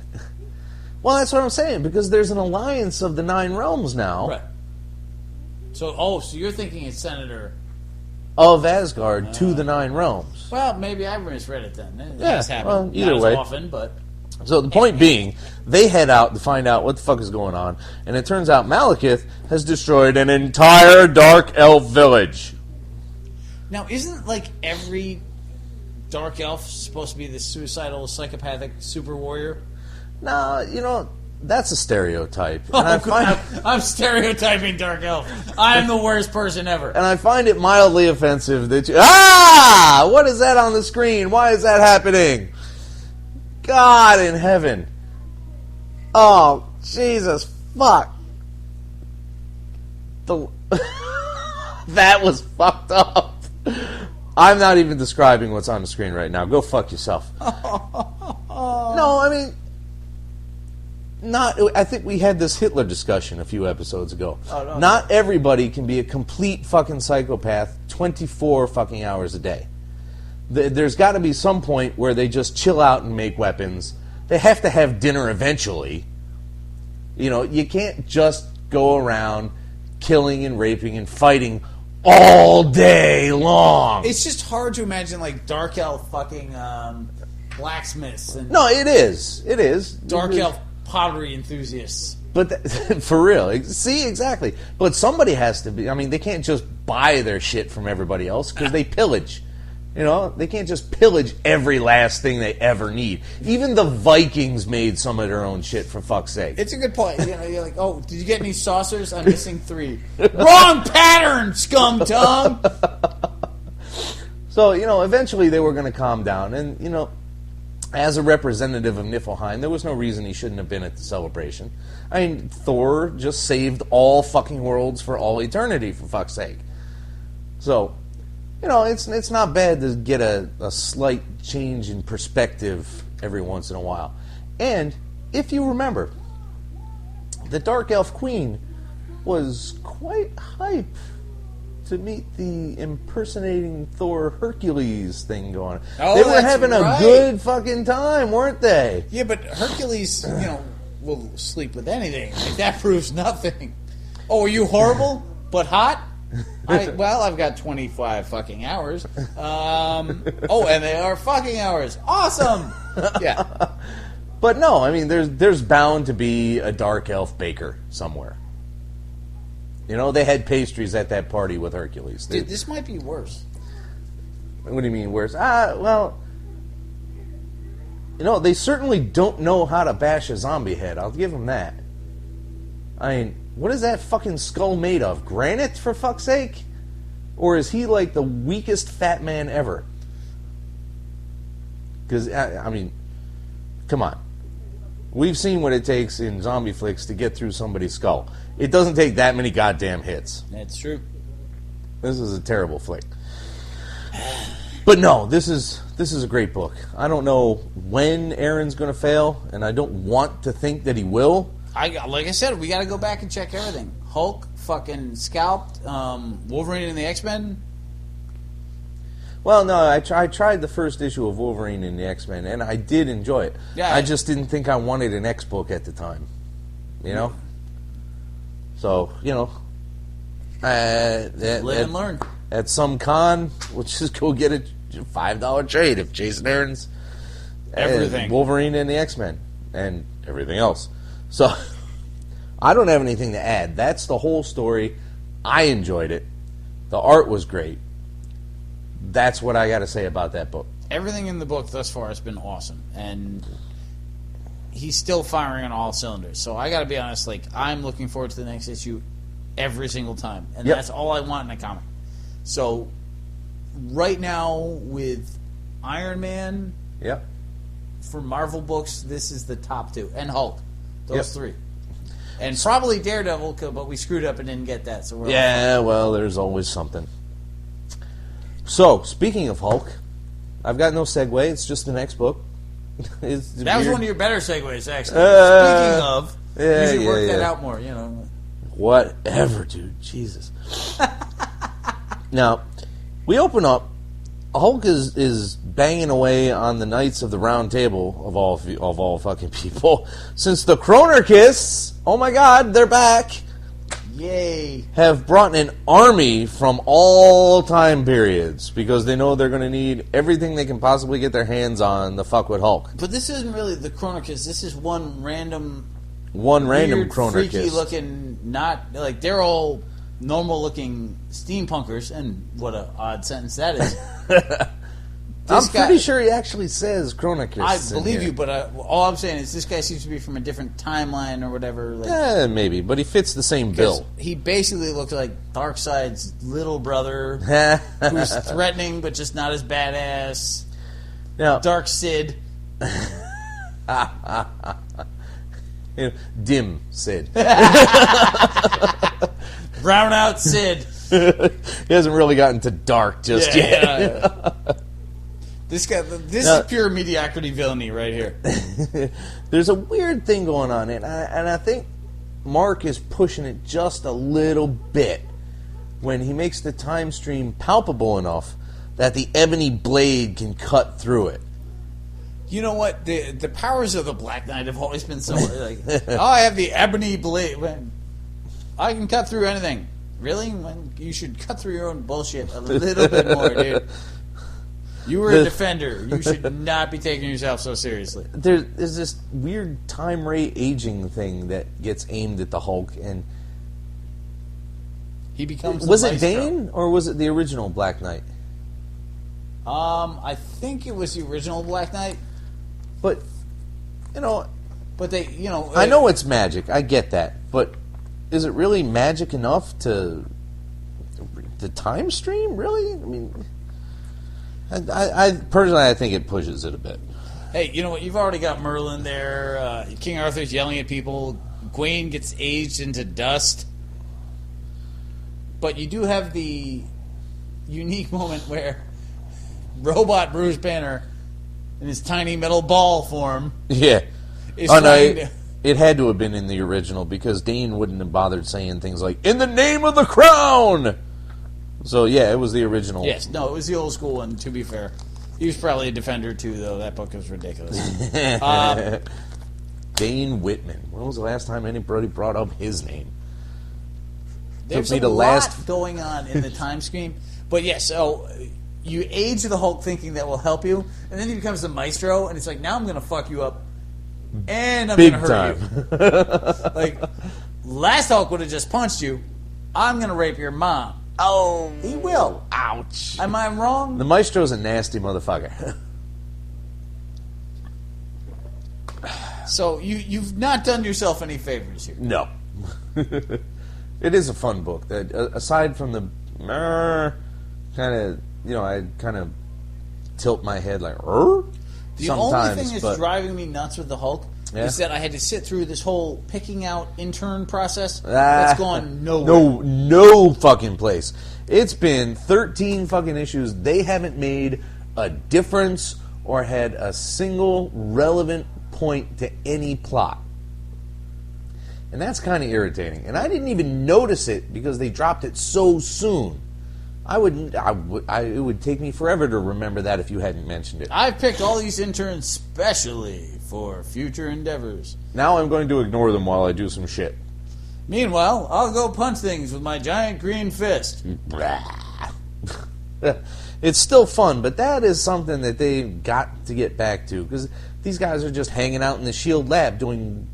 Well, that's what I'm saying, because there's an alliance of the 9 realms now. Right. So you're thinking it's Senator... Of Asgard to the 9 realms. Well, maybe I misread it then. It has happened. Well, either not way. As often, but... So the point being, they head out to find out what the fuck is going on, and it turns out Malekith has destroyed an entire Dark Elf village. Now, isn't like every Dark Elf supposed to be this suicidal, psychopathic super warrior? No, that's a stereotype. I'm stereotyping Dark Elf. I'm the worst person ever. And I find it mildly offensive that you... What is that on the screen? Why is that happening? God in heaven. Oh, Jesus, fuck. That was fucked up. I'm not even describing what's on the screen right now. Go fuck yourself. No, I mean... I think we had this Hitler discussion a few episodes ago. Not everybody can be a complete fucking psychopath 24 fucking hours a day. There's got to be some point where they just chill out and make weapons. They have to have dinner eventually. You can't just go around killing and raping and fighting all day long. It's just hard to imagine like Dark Elf fucking blacksmiths and no, it is. It is Dark Elf pottery enthusiasts. But for real, see, exactly. But somebody has to be. I mean, they can't just buy their shit from everybody else because they pillage. They can't just pillage every last thing they ever need. Even the Vikings made some of their own shit, for fuck's sake. It's a good point. You're like, oh, did you get any saucers? I'm missing 3. Wrong pattern, scum tongue! So, eventually they were going to calm down. And, as a representative of Niflheim, there was no reason he shouldn't have been at the celebration. I mean, Thor just saved all fucking worlds for all eternity, for fuck's sake. So... it's not bad to get a slight change in perspective every once in a while. And, if you remember, the Dark Elf Queen was quite hype to meet the impersonating Thor Hercules thing going on. They were having a good fucking time, weren't they? Yeah, but Hercules, will sleep with anything. That proves nothing. Oh, are you horrible but hot? I've got 25 fucking hours. And they are fucking hours. Awesome! Yeah. But no, I mean, there's bound to be a Dark Elf baker somewhere. They had pastries at that party with Hercules. Dude, this might be worse. What do you mean worse? They certainly don't know how to bash a zombie head. I'll give them that. I mean... What is that fucking skull made of? Granite, for fuck's sake? Or is he like the weakest fat man ever? Because, I mean, come on. We've seen what it takes in zombie flicks to get through somebody's skull. It doesn't take that many goddamn hits. That's true. This is a terrible flick. But no, this is a great book. I don't know when Aaron's going to fail, and I don't want to think that he will. Like I said, we got to go back and check everything. Hulk, fucking scalped, Wolverine and the X-Men. Well, no, I tried the first issue of Wolverine and the X-Men, and I did enjoy it. Yeah, I just didn't think I wanted an X book at the time. You know? So, Live and learn. At some con, we'll just go get a $5 trade of Jason Aaron's Everything. Wolverine and the X-Men and everything else. So, I don't have anything to add. That's the whole story. I enjoyed it. The art was great. That's what I got to say about that book. Everything in the book thus far has been awesome, and he's still firing on all cylinders. So I got to be honest, I'm looking forward to the next issue every single time, and that's all I want in a comic. So right now with Iron Man, for Marvel books, this is the top two, and Hulk, those three, and probably Daredevil, but we screwed up and didn't get that. So well, there's always something. So, speaking of Hulk, I've got no segue. It's just the next book. That was one of your better segues, actually. Speaking of, you should work that out more, Whatever, dude. Jesus. Now, we open up. Hulk is banging away on the Knights of the Round Table, of all fucking people. Since the Chronarchists, oh my god, they're back. Yay. Have brought an army from all time periods because they know they're going to need everything they can possibly get their hands on to fuck with Hulk. But this isn't really the Chronarchists. This is one random Chronarchist. Freaky looking, not like they're all normal looking steampunkers, and what an odd sentence that is. I'm pretty sure he actually says Chronarchists. I believe you, but all I'm saying is this guy seems to be from a different timeline or whatever. Maybe, but he fits the same bill. He basically looks like Darkseid's little brother, who's threatening but just not as badass. Now, Dark Sid. Dim Sid. Brown out Sid. He hasn't really gotten to dark just yet. Yeah. This is pure mediocrity villainy right here. There's a weird thing going on, and I think Mark is pushing it just a little bit when he makes the time stream palpable enough that the ebony blade can cut through it. You know what? The powers of the Black Knight have always been so I have the ebony blade. I can cut through anything. Really? You should cut through your own bullshit a little bit more, dude. You were a defender. You should not be taking yourself so seriously. There's this weird time ray aging thing that gets aimed at the Hulk, and he becomes. Was it Dane or was it the original Black Knight? I think it was the original Black Knight. But I know it's magic. I get that, but is it really magic enough to the time stream? Really? I mean. I personally, I think it pushes it a bit. Hey, you know what? You've already got Merlin there. King Arthur's yelling at people. Gawain gets aged into dust. But you do have the unique moment where robot Bruce Banner, in his tiny metal ball form, it had to have been in the original because Dane wouldn't have bothered saying things like "in the name of the crown." So, yeah, it was the original. Yes, no, it was the old school one, to be fair. He was probably a defender, too, though. That book was ridiculous. Dane Whitman. When was the last time anybody brought up his name? There's a lot going on in the time stream. But, yes, so you age the Hulk thinking that will help you, and then he becomes the maestro, and it's like, now I'm going to fuck you up, and I'm going to hurt you. Like, last Hulk would have just punched you. I'm going to rape your mom. Oh, he will. Ouch. Am I wrong? The maestro's a nasty motherfucker. So you've not done yourself any favors here. No. It is a fun book. That aside from the kind of, I kind of tilt my head like the only thing that's driving me nuts with the Hulk Yeah. is that I had to sit through this whole picking out intern process. That's gone nowhere. No fucking place. It's been 13 fucking issues. They haven't made a difference or had a single relevant point to any plot. And that's kind of irritating. And I didn't even notice it because they dropped it so soon. It would take me forever to remember that if you hadn't mentioned it. I've picked all these interns specially for future endeavors. Now I'm going to ignore them while I do some shit. Meanwhile, I'll go punch things with my giant green fist. It's still fun, but that is something that they've got to get back to, because these guys are just hanging out in the SHIELD lab doing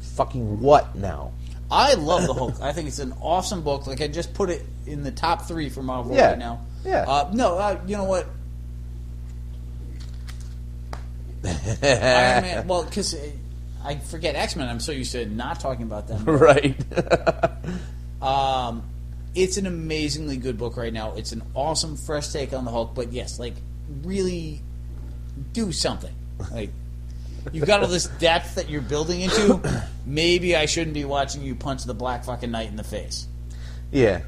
fucking what now? I love the Hulk. I think it's an awesome book. Like, I just put it in the top 3 for Marvel right now. Yeah. You know what? Iron Man. Well, because I forget X-Men. I'm so used to not talking about them. Right. It's an amazingly good book right now. It's an awesome, fresh take on the Hulk. But yes, like, really do something. Like, you've got all this depth that you're building into. Maybe I shouldn't be watching you punch the Black fucking Knight in the face. Yeah.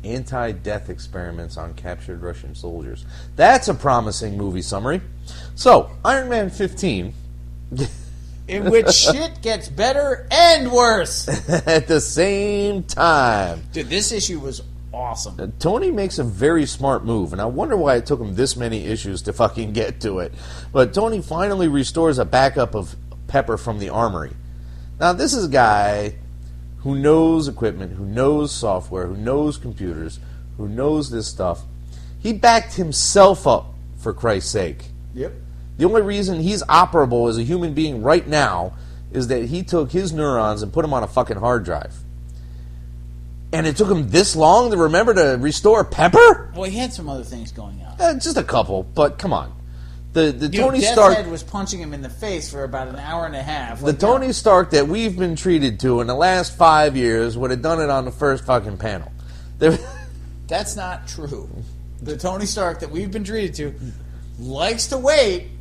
Anti-death experiments on captured Russian soldiers. That's a promising movie summary. So, Iron Man 15... in which shit gets better and worse at the same time. Dude, this issue was awesome. Tony makes a very smart move, and I wonder why it took him this many issues to fucking get to it. But Tony finally restores a backup of Pepper from the armory. Now, this is a guy who knows equipment, who knows software, who knows computers, who knows this stuff. He backed himself up, for Christ's sake. Yep. The only reason he's operable as a human being right now is that he took his neurons and put them on a fucking hard drive. And it took him this long to remember to restore Pepper? Well, he had some other things going on. Just a couple, but come on. The Tony Death's Stark Head was punching him in the face for about an hour and a half. The Tony Stark that we've been treated to in the last 5 years would have done it on the first fucking panel. That's not true. The Tony Stark that we've been treated to likes to wait.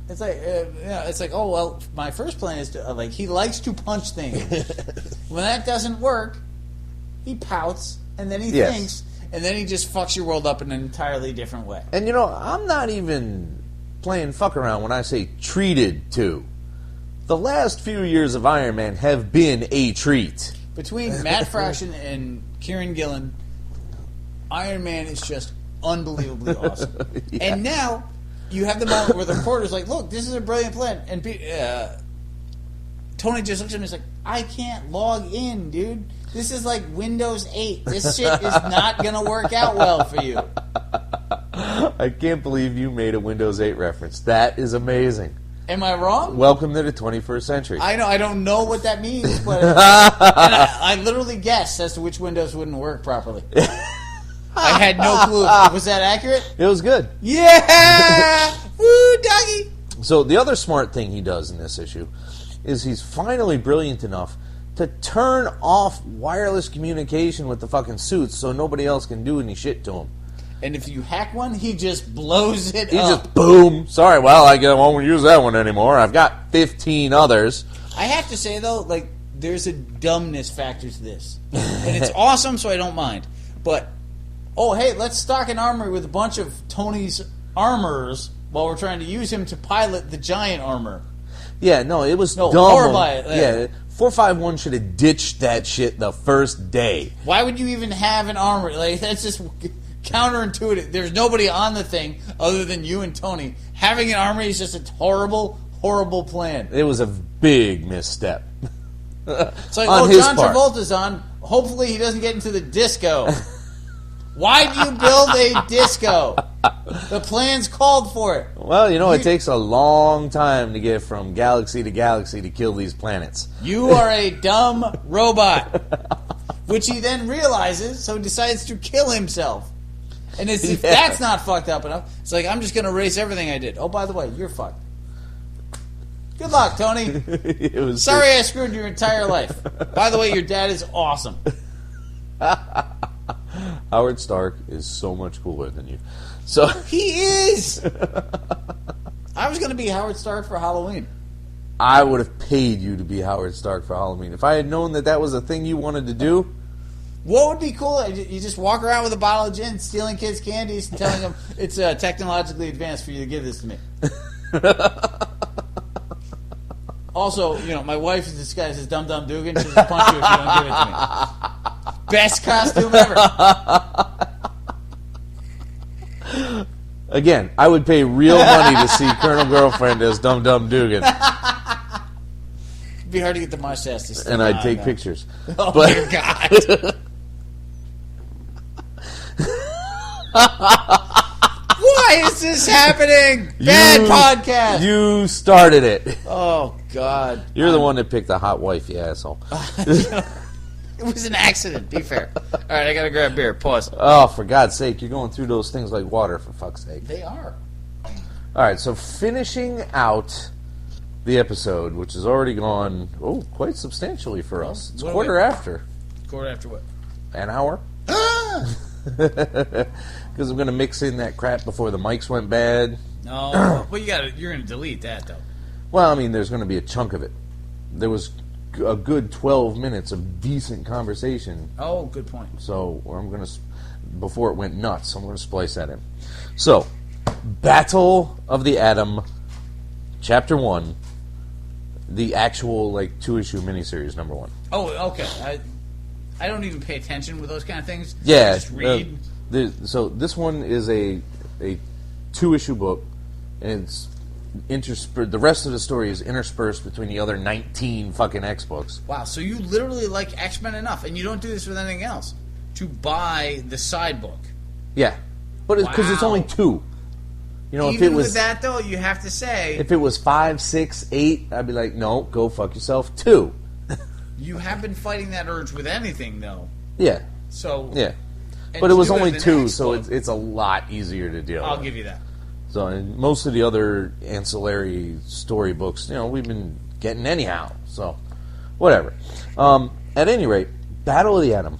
It's like, oh, well, my first plan is to, he likes to punch things. When that doesn't work, he pouts, and then he thinks, and then he just fucks your world up in an entirely different way. And, I'm not even playing fuck around when I say treated to. The last few years of Iron Man have been a treat. Between Matt Fraction and Kieran Gillen, Iron Man is just unbelievably awesome. Yeah. And now... you have the moment where the reporter's like, look, this is a brilliant plan. And Tony just looks at him and is like, I can't log in, dude. This is like Windows 8. This shit is not going to work out well for you. I can't believe you made a Windows 8 reference. That is amazing. Am I wrong? Welcome to the 21st century. I know. I don't know what that means, but I literally guessed as to which Windows wouldn't work properly. I had no clue. Was that accurate? It was good. Yeah! Woo, doggy! So the other smart thing he does in this issue is he's finally brilliant enough to turn off wireless communication with the fucking suits so nobody else can do any shit to him. And if you hack one, he just blows it up. He just, boom. Sorry, well, I won't use that one anymore. I've got 15 others. I have to say, though, there's a dumbness factor to this. And it's awesome, so I don't mind. But... oh, hey, let's stock an armory with a bunch of Tony's armorers while we're trying to use him to pilot the giant armor. Yeah, no, it was dumb. 451 should have ditched that shit the first day. Why would you even have an armory? That's just counterintuitive. There's nobody on the thing other than you and Tony. Having an armory is just a horrible, horrible plan. It was a big misstep. It's like, John Travolta's on. Hopefully he doesn't get into the disco. Why do you build a disco? The plan's called for it. Well, it takes a long time to get from galaxy to galaxy to kill these planets. You are a dumb robot. Which he then realizes, so decides to kill himself. And if that's not fucked up enough, it's like, I'm just going to erase everything I did. Oh, by the way, you're fucked. Good luck, Tony. Sorry I screwed your entire life. By the way, your dad is awesome. Howard Stark is so much cooler than you. So he is. I was going to be Howard Stark for Halloween. I would have paid you to be Howard Stark for Halloween. If I had known that that was a thing you wanted to do. What would be cool? You just walk around with a bottle of gin, stealing kids' candies, and telling them it's technologically advanced for you to give this to me. Also, my wife is disguised as Dum Dum Dugan. She'll just punch you if you don't give it to me. Best costume ever. Again, I would pay real money to see Colonel Girlfriend as Dum Dum Dugan. It'd be hard to get the mustache to stick And I'd on, take though. pictures. Oh, my God. Why is this happening? Bad podcast. You started it. Oh, God. You're the one that picked the hot wife, you asshole. It was an accident, be fair. All right, I got to grab beer. Pause. Oh, for God's sake, you're going through those things like water, for fuck's sake. They are. All right, so finishing out the episode, which has already gone, quite substantially for us. It's quarter after. Quarter after what? An hour. Because I'm going to mix in that crap before the mics went bad. No, well, you're going to delete that, though. Well, I mean, there's going to be a chunk of it. There was a good 12 minutes of decent conversation. Oh, good point. So I'm going to, before it went nuts, I'm going to splice that in. So, Battle of the Atom, Chapter 1, the actual, 2-issue miniseries, number 1. Oh, okay. I don't even pay attention with those kind of things. Yeah. I just read. So this one is a 2-issue book, and it's the rest of the story is interspersed between the other 19 fucking X books. Wow, so you literally like X-Men enough, and you don't do this with anything else, to buy the side book. Yeah. But because it's only 2. Even if it was, with that, though, you have to say... If it was 5, 6, 8, I'd be like, no, go fuck yourself. 2. You have been fighting that urge with anything, though. Yeah. So... Yeah. But it was only 2, so it's a lot easier to deal with. I'll give you that. So, and most of the other ancillary storybooks, we've been getting anyhow. So, whatever. At any rate, Battle of the Atom.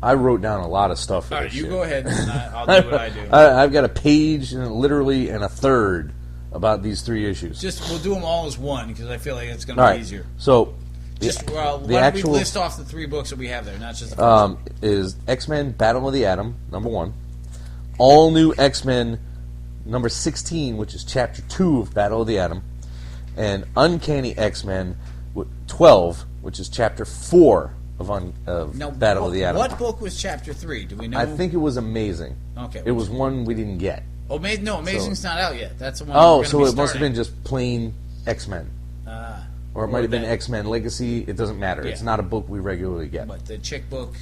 I wrote down a lot of stuff for All this right, you shit. go ahead, and I'll do what I do. I've got a page, literally, and a third about these 3 issues. We'll do them all as one, because I feel like it's going to be easier. So, why don't we list off the 3 books that we have there, not just the first one. Is X-Men Battle of the Atom, number 1. All New X-Men, number 16, which is Chapter 2 of Battle of the Atom. And Uncanny X-Men, 12, which is Chapter 4 of Battle of the Atom. What book was Chapter 3? Do we know? I think it was Amazing. Okay. It was one we didn't get. Amazing's not out yet. That's the one so it must have been just plain X-Men. Or it might have been X-Men Legacy. It doesn't matter. Yeah. It's not a book we regularly get. But the chick book...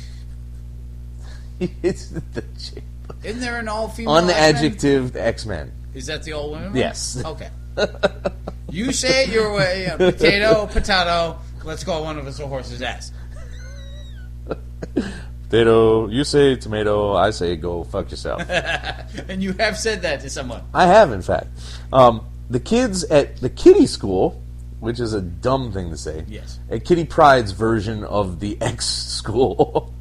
It's the chick book. Isn't there an all-female Unadjectived X-Men? Is that the all-women one? Yes. Okay. You say it your way. Potato. Let's call one of us a horse's ass. Potato, you say tomato, I say go fuck yourself. And you have said that to someone. I have, in fact. The kids at the kiddie school, which is a dumb thing to say, yes, at Kitty Pryde's version of the X school,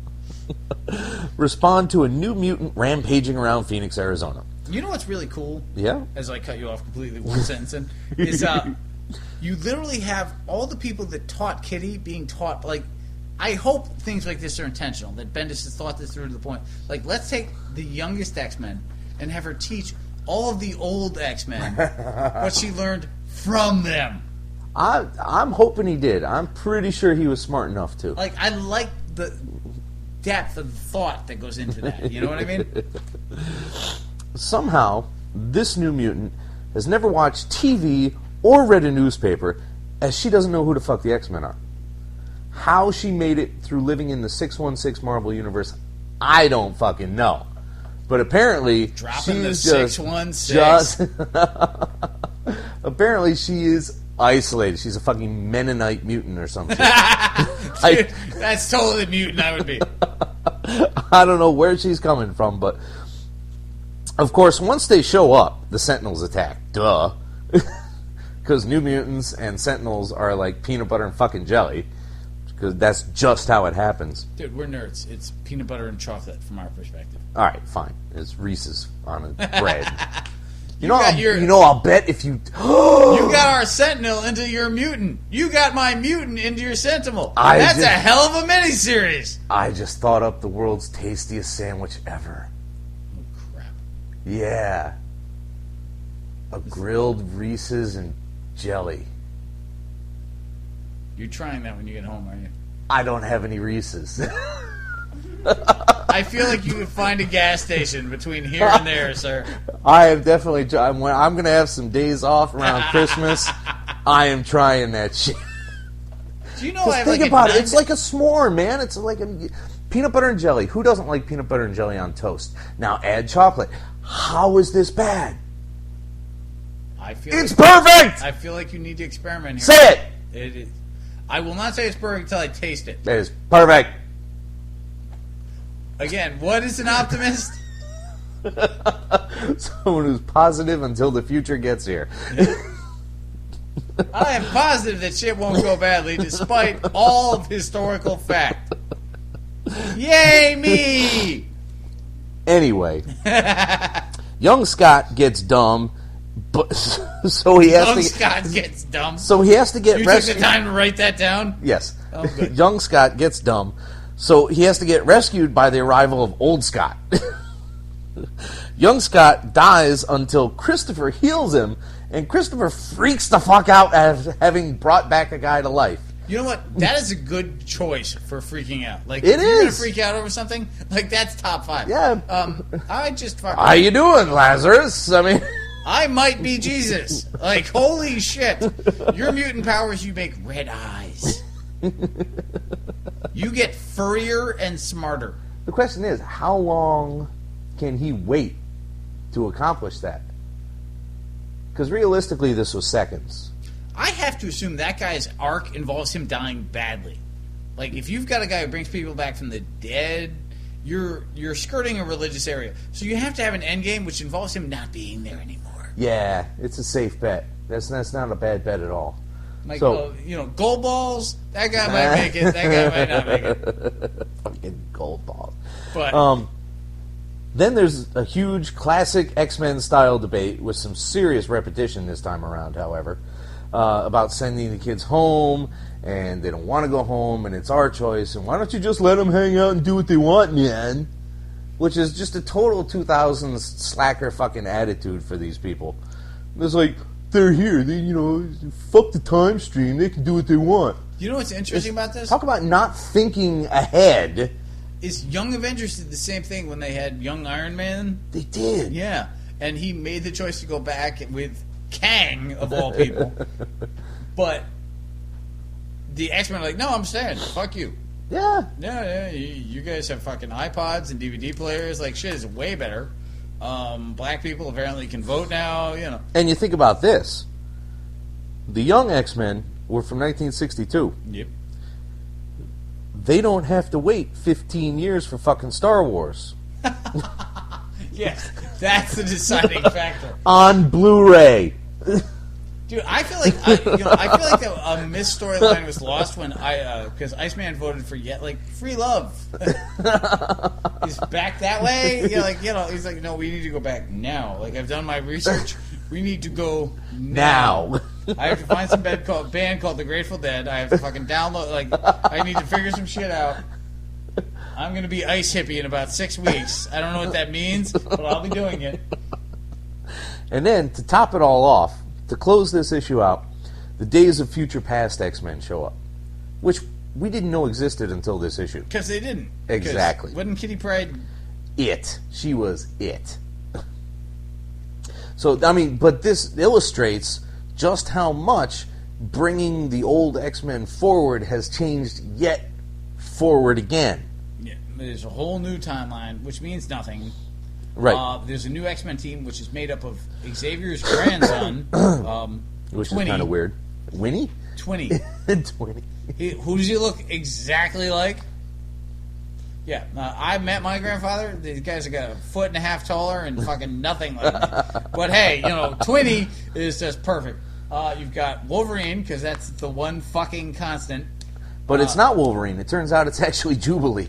respond to a new mutant rampaging around Phoenix, Arizona. You know what's really cool? Yeah? As I cut you off completely one sentence in, is you literally have all the people that taught Kitty being taught, I hope things like this are intentional, that Bendis has thought this through to the point. Let's take the youngest X-Men and have her teach all of the old X-Men what she learned from them. I'm hoping he did. I'm pretty sure he was smart enough to. I like the depth of thought that goes into that. You know what I mean? Somehow, this new mutant has never watched TV or read a newspaper, as she doesn't know who the fuck the X-Men are. How she made it through living in the 616 Marvel universe, I don't fucking know. But apparently, dropping the she's 616. Apparently, she is isolated. She's a fucking Mennonite mutant or something. Dude, that's totally mutant I would be. I don't know where she's coming from, but of course, once they show up, the Sentinels attack. Duh. Because New Mutants and Sentinels are like peanut butter and fucking jelly. Because that's just how it happens. Dude, we're nerds. It's peanut butter and chocolate from our perspective. All right, fine. It's Reese's on a bread. I'll bet if you... You got our Sentinel into your mutant. You got my mutant into your Sentinel. That's a hell of a miniseries. I just thought up the world's tastiest sandwich ever. Oh, crap. Yeah. A grilled Reese's and jelly. You're trying that when you get home, aren't you? I don't have any Reese's. I feel like you could find a gas station between here and there, sir. I am definitely... I'm going to have some days off around Christmas. I am trying that shit. Do you know I have think about it. It's like a s'more, man. It's like a peanut butter and jelly. Who doesn't like peanut butter and jelly on toast? Now add chocolate. How is this bad? It's perfect! I feel like you need to experiment here. Say it! It is. I will not say it's perfect until I taste it. It is perfect. Again, what is an optimist? Someone who's positive until the future gets here. I am positive that shit won't go badly despite all of historical fact. Yay, me! Anyway, young Scott gets dumb, but so he has Young to. Scott gets dumb. So he has to get You rescued. took the time to write that down? Yes. Oh, good. Young Scott gets dumb, so he has to get rescued by the arrival of old Scott. Young Scott dies until Christopher heals him, and Christopher freaks the fuck out at having brought back a guy to life. You know what? That is a good choice for freaking out. Like, It if you're gonna is. freak out over something, like that's top 5. Yeah. I just fucking. How you doing, Lazarus? I mean, I might be Jesus. Like, holy shit! Your mutant powers, you make red eyes. You get furrier and smarter. the question is, how long can he wait to accomplish that? Because realistically, this was seconds. I have to assume that guy's arc involves him dying badly. Like, if you've got a guy who brings people back from the dead, you're skirting a religious area. So you have to have an end game which involves him not being there anymore. Yeah, it's a safe bet. That's not a bad bet at all. Like, So- gold balls, that guy might make it, that guy might not make it. Fucking gold balls. But Then there's a huge classic X-Men style debate with some serious repetition this time around, however, about sending the kids home, and they don't want to go home, and it's our choice, and why don't you just let them hang out and do what they want, man? Which is just a total 2000s slacker fucking attitude for these people. It's like, they're here, they, fuck the time stream, they can do what they want. you know what's interesting about this? Talk about not thinking ahead. Is Young Avengers did the same thing when they had Young Iron Man? They did. Yeah, and he made the choice to go back with Kang, of all people. But the X-Men are like, no, I'm staying. Fuck you. Yeah. Yeah, you guys have fucking iPods and DVD players. Like, shit is way better. Black people apparently can vote now, And you think about this. The Young X-Men were from 1962. Yep. They don't have to wait 15 years for fucking Star Wars. Yes, that's the deciding factor. On Blu-ray. Dude, I feel like a missed storyline was lost when because Iceman voted for free love. He's back that way. He's like, no, we need to go back now. Like, I've done my research. We need to go now. I have to find some band called The Grateful Dead. I have to fucking download. Like, I need to figure some shit out. I'm gonna be ice hippie in about 6 weeks. I don't know what that means, but I'll be doing it. And then, to top it all off, to close this issue out, the Days of Future Past X-Men show up, which we didn't know existed until this issue. Because they didn't. Exactly. Wasn't Kitty Pryde it? She was it. So, I mean, but this illustrates just how much bringing the old X-Men forward has changed yet forward again. Yeah, there's a whole new timeline, which means nothing. Right. There's a new X-Men team, which is made up of Xavier's grandson, Which Twinny. is kind of weird. Winnie? Twinny. Twinny. Who does he look exactly like? Yeah, I met my grandfather. These guys are got 1.5 feet taller and fucking nothing like me. But hey, Twinny is just perfect. You've got Wolverine, because that's the one fucking constant. But it's not Wolverine. It turns out it's actually Jubilee.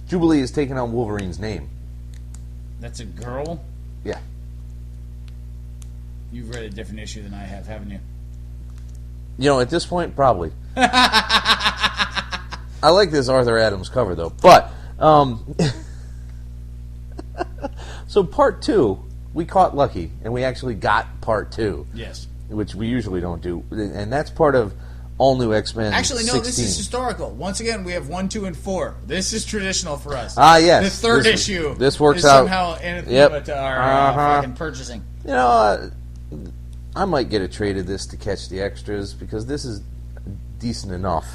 Jubilee is taking on Wolverine's name. That's a girl? Yeah. You've read a different issue than I have, haven't you? You know, at this point, probably. I like this Arthur Adams cover, though. But, so part 2, we caught lucky, and we actually got part 2. Yes. Which we usually don't do. And that's part of All New X-Men Actually, no, 16. this is historical. Once again, we have 1, 2, and 4. This is traditional for us. Ah, yes. The third issue this works is out. somehow anathema to our fucking purchasing. You know, I might get a trade of this to catch the extras, because this is decent enough.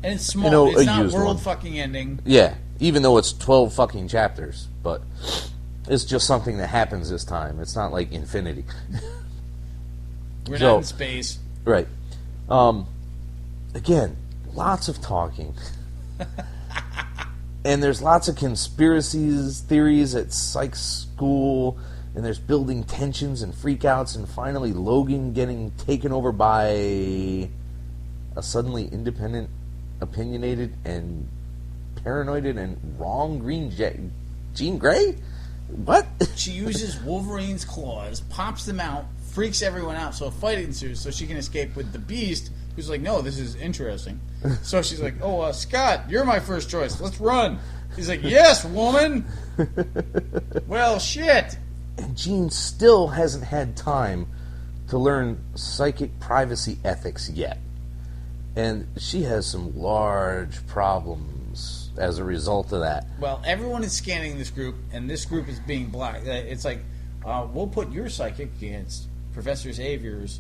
And it's small. You know, it's a not used world one. fucking ending. Yeah, even though it's 12 fucking chapters. But it's just something that happens this time. It's not like Infinity. We're not in space. Right. Again, lots of talking. And there's lots of conspiracies, theories at psych school, and there's building tensions and freakouts, and finally Logan getting taken over by a suddenly independent, opinionated, and paranoid and wrong green Jean Grey? What? She uses Wolverine's claws, pops them out, freaks everyone out, so a fight ensues so she can escape with the Beast, who's like, no, this is interesting. So she's like, oh, Scott, you're my first choice. Let's run. He's like, yes, woman. Well, shit. And Jean still hasn't had time to learn psychic privacy ethics yet. And she has some large problems as a result of that. Well, everyone is scanning this group, and this group is being blocked. It's like, we'll put your psychic against Professor Xavier's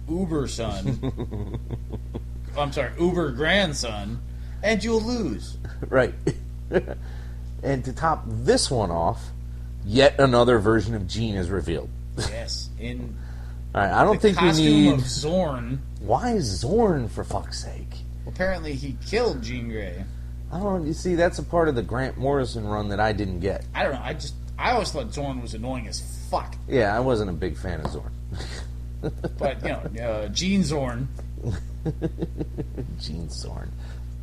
Uber son. I'm sorry, Uber grandson, and you'll lose. Right. And to top this one off, yet another version of Jean is revealed. Yes, in All right, I don't think we costume need... of Zorn. Why Zorn, for fuck's sake? Apparently he killed Jean Grey. I don't know. You see, that's a part of the Grant Morrison run that I didn't get. I don't know. I always thought Zorn was annoying as fuck. Yeah, I wasn't a big fan of Zorn. But, Jean Zorn. Jean Zorn.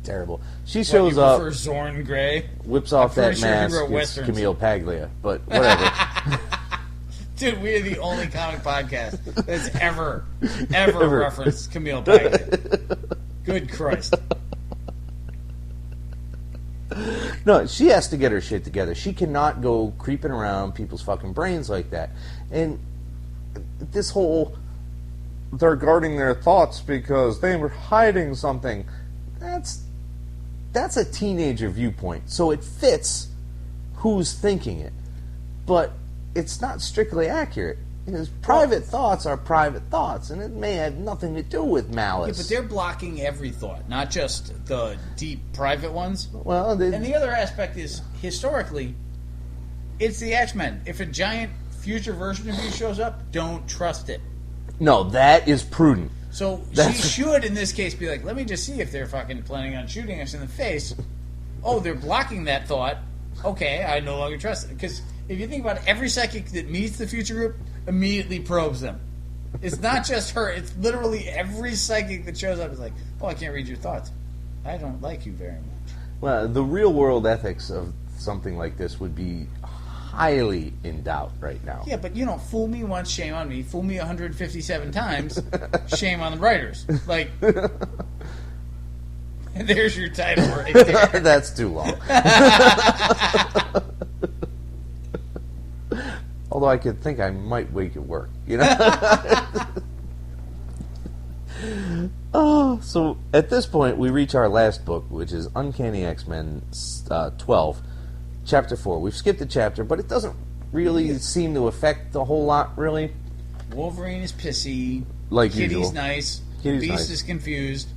Terrible. She What, shows you up, prefer Zorn Grey? whips off I'm that pretty sure he mask, wrote it's Westerns. Camille Paglia, but whatever. Dude, we are the only comic podcast that's ever referenced Camille Paglia. Good Christ. No, she has to get her shit together. She cannot go creeping around people's fucking brains like that. And this whole, they're guarding their thoughts because they were hiding something, that's a teenager viewpoint. So it fits who's thinking it. But it's not strictly accurate. Because private thoughts are private thoughts, and it may have nothing to do with malice. Yeah, but they're blocking every thought, not just the deep private ones. Well, and the other aspect is, historically, it's the X-Men. If a giant future version of you shows up, don't trust it. No, that is prudent. So she should, in this case, be like, let me just see if they're fucking planning on shooting us in the face. Oh, they're blocking that thought. Okay, I no longer trust it. Because if you think about it, every psychic that meets the future group immediately probes them. It's not just her. It's literally every psychic that shows up is like, oh, I can't read your thoughts. I don't like you very much. Well, the real-world ethics of something like this would be highly in doubt right now. Yeah, but, fool me once, shame on me. Fool me 157 times, shame on the writers. Like, there's your title right there. That's too long. Although I could think I might wake at work, Oh, so at this point we reach our last book, which is Uncanny Xmen 12, Chapter 4. We've skipped a chapter, but it doesn't really seem to affect a whole lot, really. Wolverine is pissy. Like Kitty's usual. nice. Kitty's Beast nice. is confused.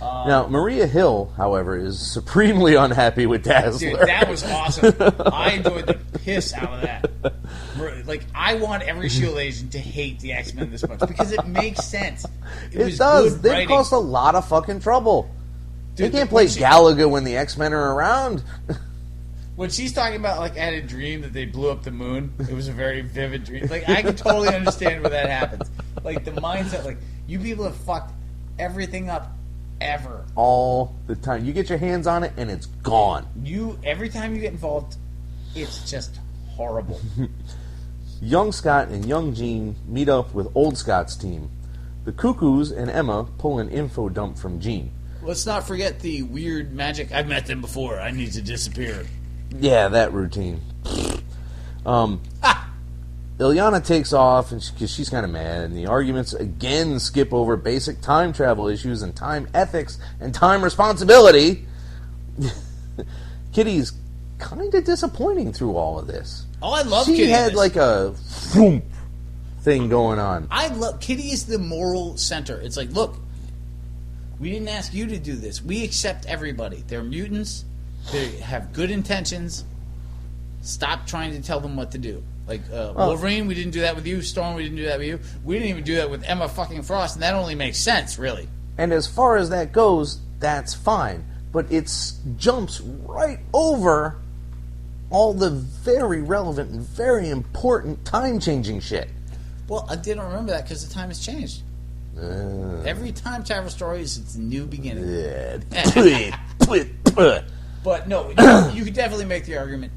Now, Maria Hill, however, is supremely unhappy with Dazzler. Dude, that was awesome. I enjoyed the piss out of that. Like, I want every S.H.I.E.L.D. agent to hate the X-Men this much because it makes sense. It does. Good They've writing. caused a lot of fucking trouble. Dude, they can't play Galaga when the X-Men are around. When she's talking about, like, I had a dream that they blew up the moon, it was a very vivid dream. Like, I can totally understand where that happens. Like, the mindset, like, you people have fucked everything up ever. All the time. You get your hands on it, and it's gone. Every time you get involved, it's just horrible. Young Scott and young Jean meet up with old Scott's team. The Cuckoos and Emma pull an info dump from Jean. Let's not forget the weird magic. I've met them before. I need to disappear. Yeah, that routine. Ilyana takes off because she's kind of mad, and the arguments again skip over basic time travel issues and time ethics and time responsibility. Kitty's kind of disappointing through all of this. Oh, I love Kitty. She had like a thump thing going on. Kitty is the moral center. It's like, look, we didn't ask you to do this. We accept everybody. They're mutants. They have good intentions. Stop trying to tell them what to do. Like, Wolverine, we didn't do that with you. Storm, we didn't do that with you. We didn't even do that with Emma fucking Frost, and that only makes sense, really. And as far as that goes, that's fine. But it jumps right over all the very relevant and very important time-changing shit. Well, I didn't remember that because the time has changed. Every time travel story is its new beginning. But no, you could definitely make the argument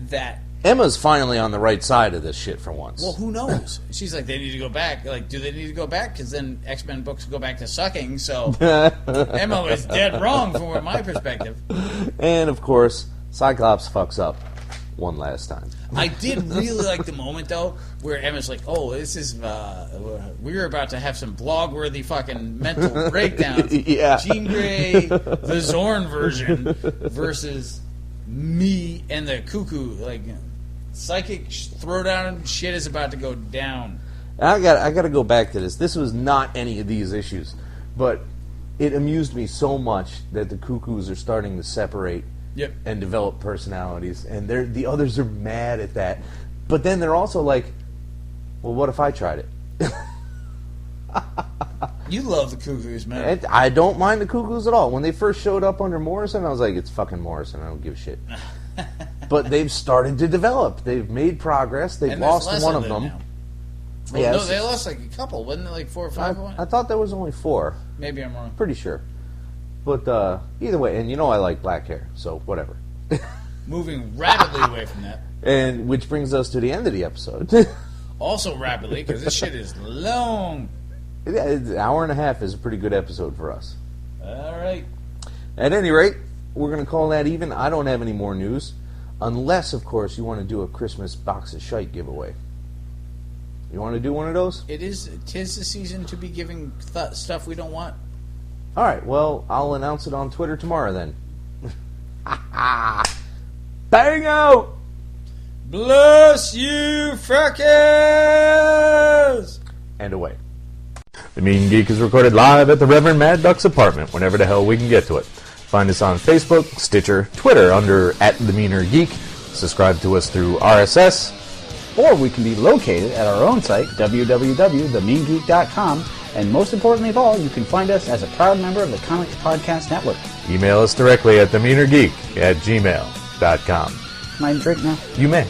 that Emma's finally on the right side of this shit for once. Well, who knows? She's like, they need to go back. Like, do they need to go back? Because then X-Men books go back to sucking, so Emma was dead wrong from my perspective. And, of course, Cyclops fucks up one last time. I did really like the moment, though, where Emma's like, oh, this is, we're about to have some blog-worthy fucking mental breakdowns. Yeah. Jean Grey, the Zorn version, versus me and the Cuckoo, like, psychic throwdown shit is about to go down. I got to go back to this. This was not any of these issues, but it amused me so much that the Cuckoos are starting to separate and develop personalities, and the others are mad at that. But then they're also like, well, what if I tried it? You love the Cuckoos, man. And I don't mind the Cuckoos at all. When they first showed up under Morrison, I was like, it's fucking Morrison. I don't give a shit. But they've started to develop. They've made progress. They've lost one of them. Well, yes. No, they lost like a couple. Wasn't it like 4 or 5? I thought there was only 4. Maybe I'm wrong. Pretty sure. But either way, and you know I like black hair, so whatever. Moving rapidly away from that. And which brings us to the end of the episode. Also rapidly, because this shit is long. Yeah, an hour and a half is a pretty good episode for us. All right. At any rate, we're going to call that even. I don't have any more news. Unless, of course, you want to do a Christmas box of shite giveaway. You want to do one of those? Tis the season to be giving stuff we don't want. All right, well, I'll announce it on Twitter tomorrow then. Bang out! Bless you, fuckers! And away. The Mean Geek is recorded live at the Reverend Mad Duck's apartment whenever the hell we can get to it. Find us on Facebook, Stitcher, Twitter under @TheMeanerGeek. Subscribe to us through RSS. Or we can be located at our own site, www.themeingeek.com. And most importantly of all, you can find us as a proud member of the Comics Podcast Network. Email us directly at TheMeanerGeek@gmail.com. Can I drink now? You may.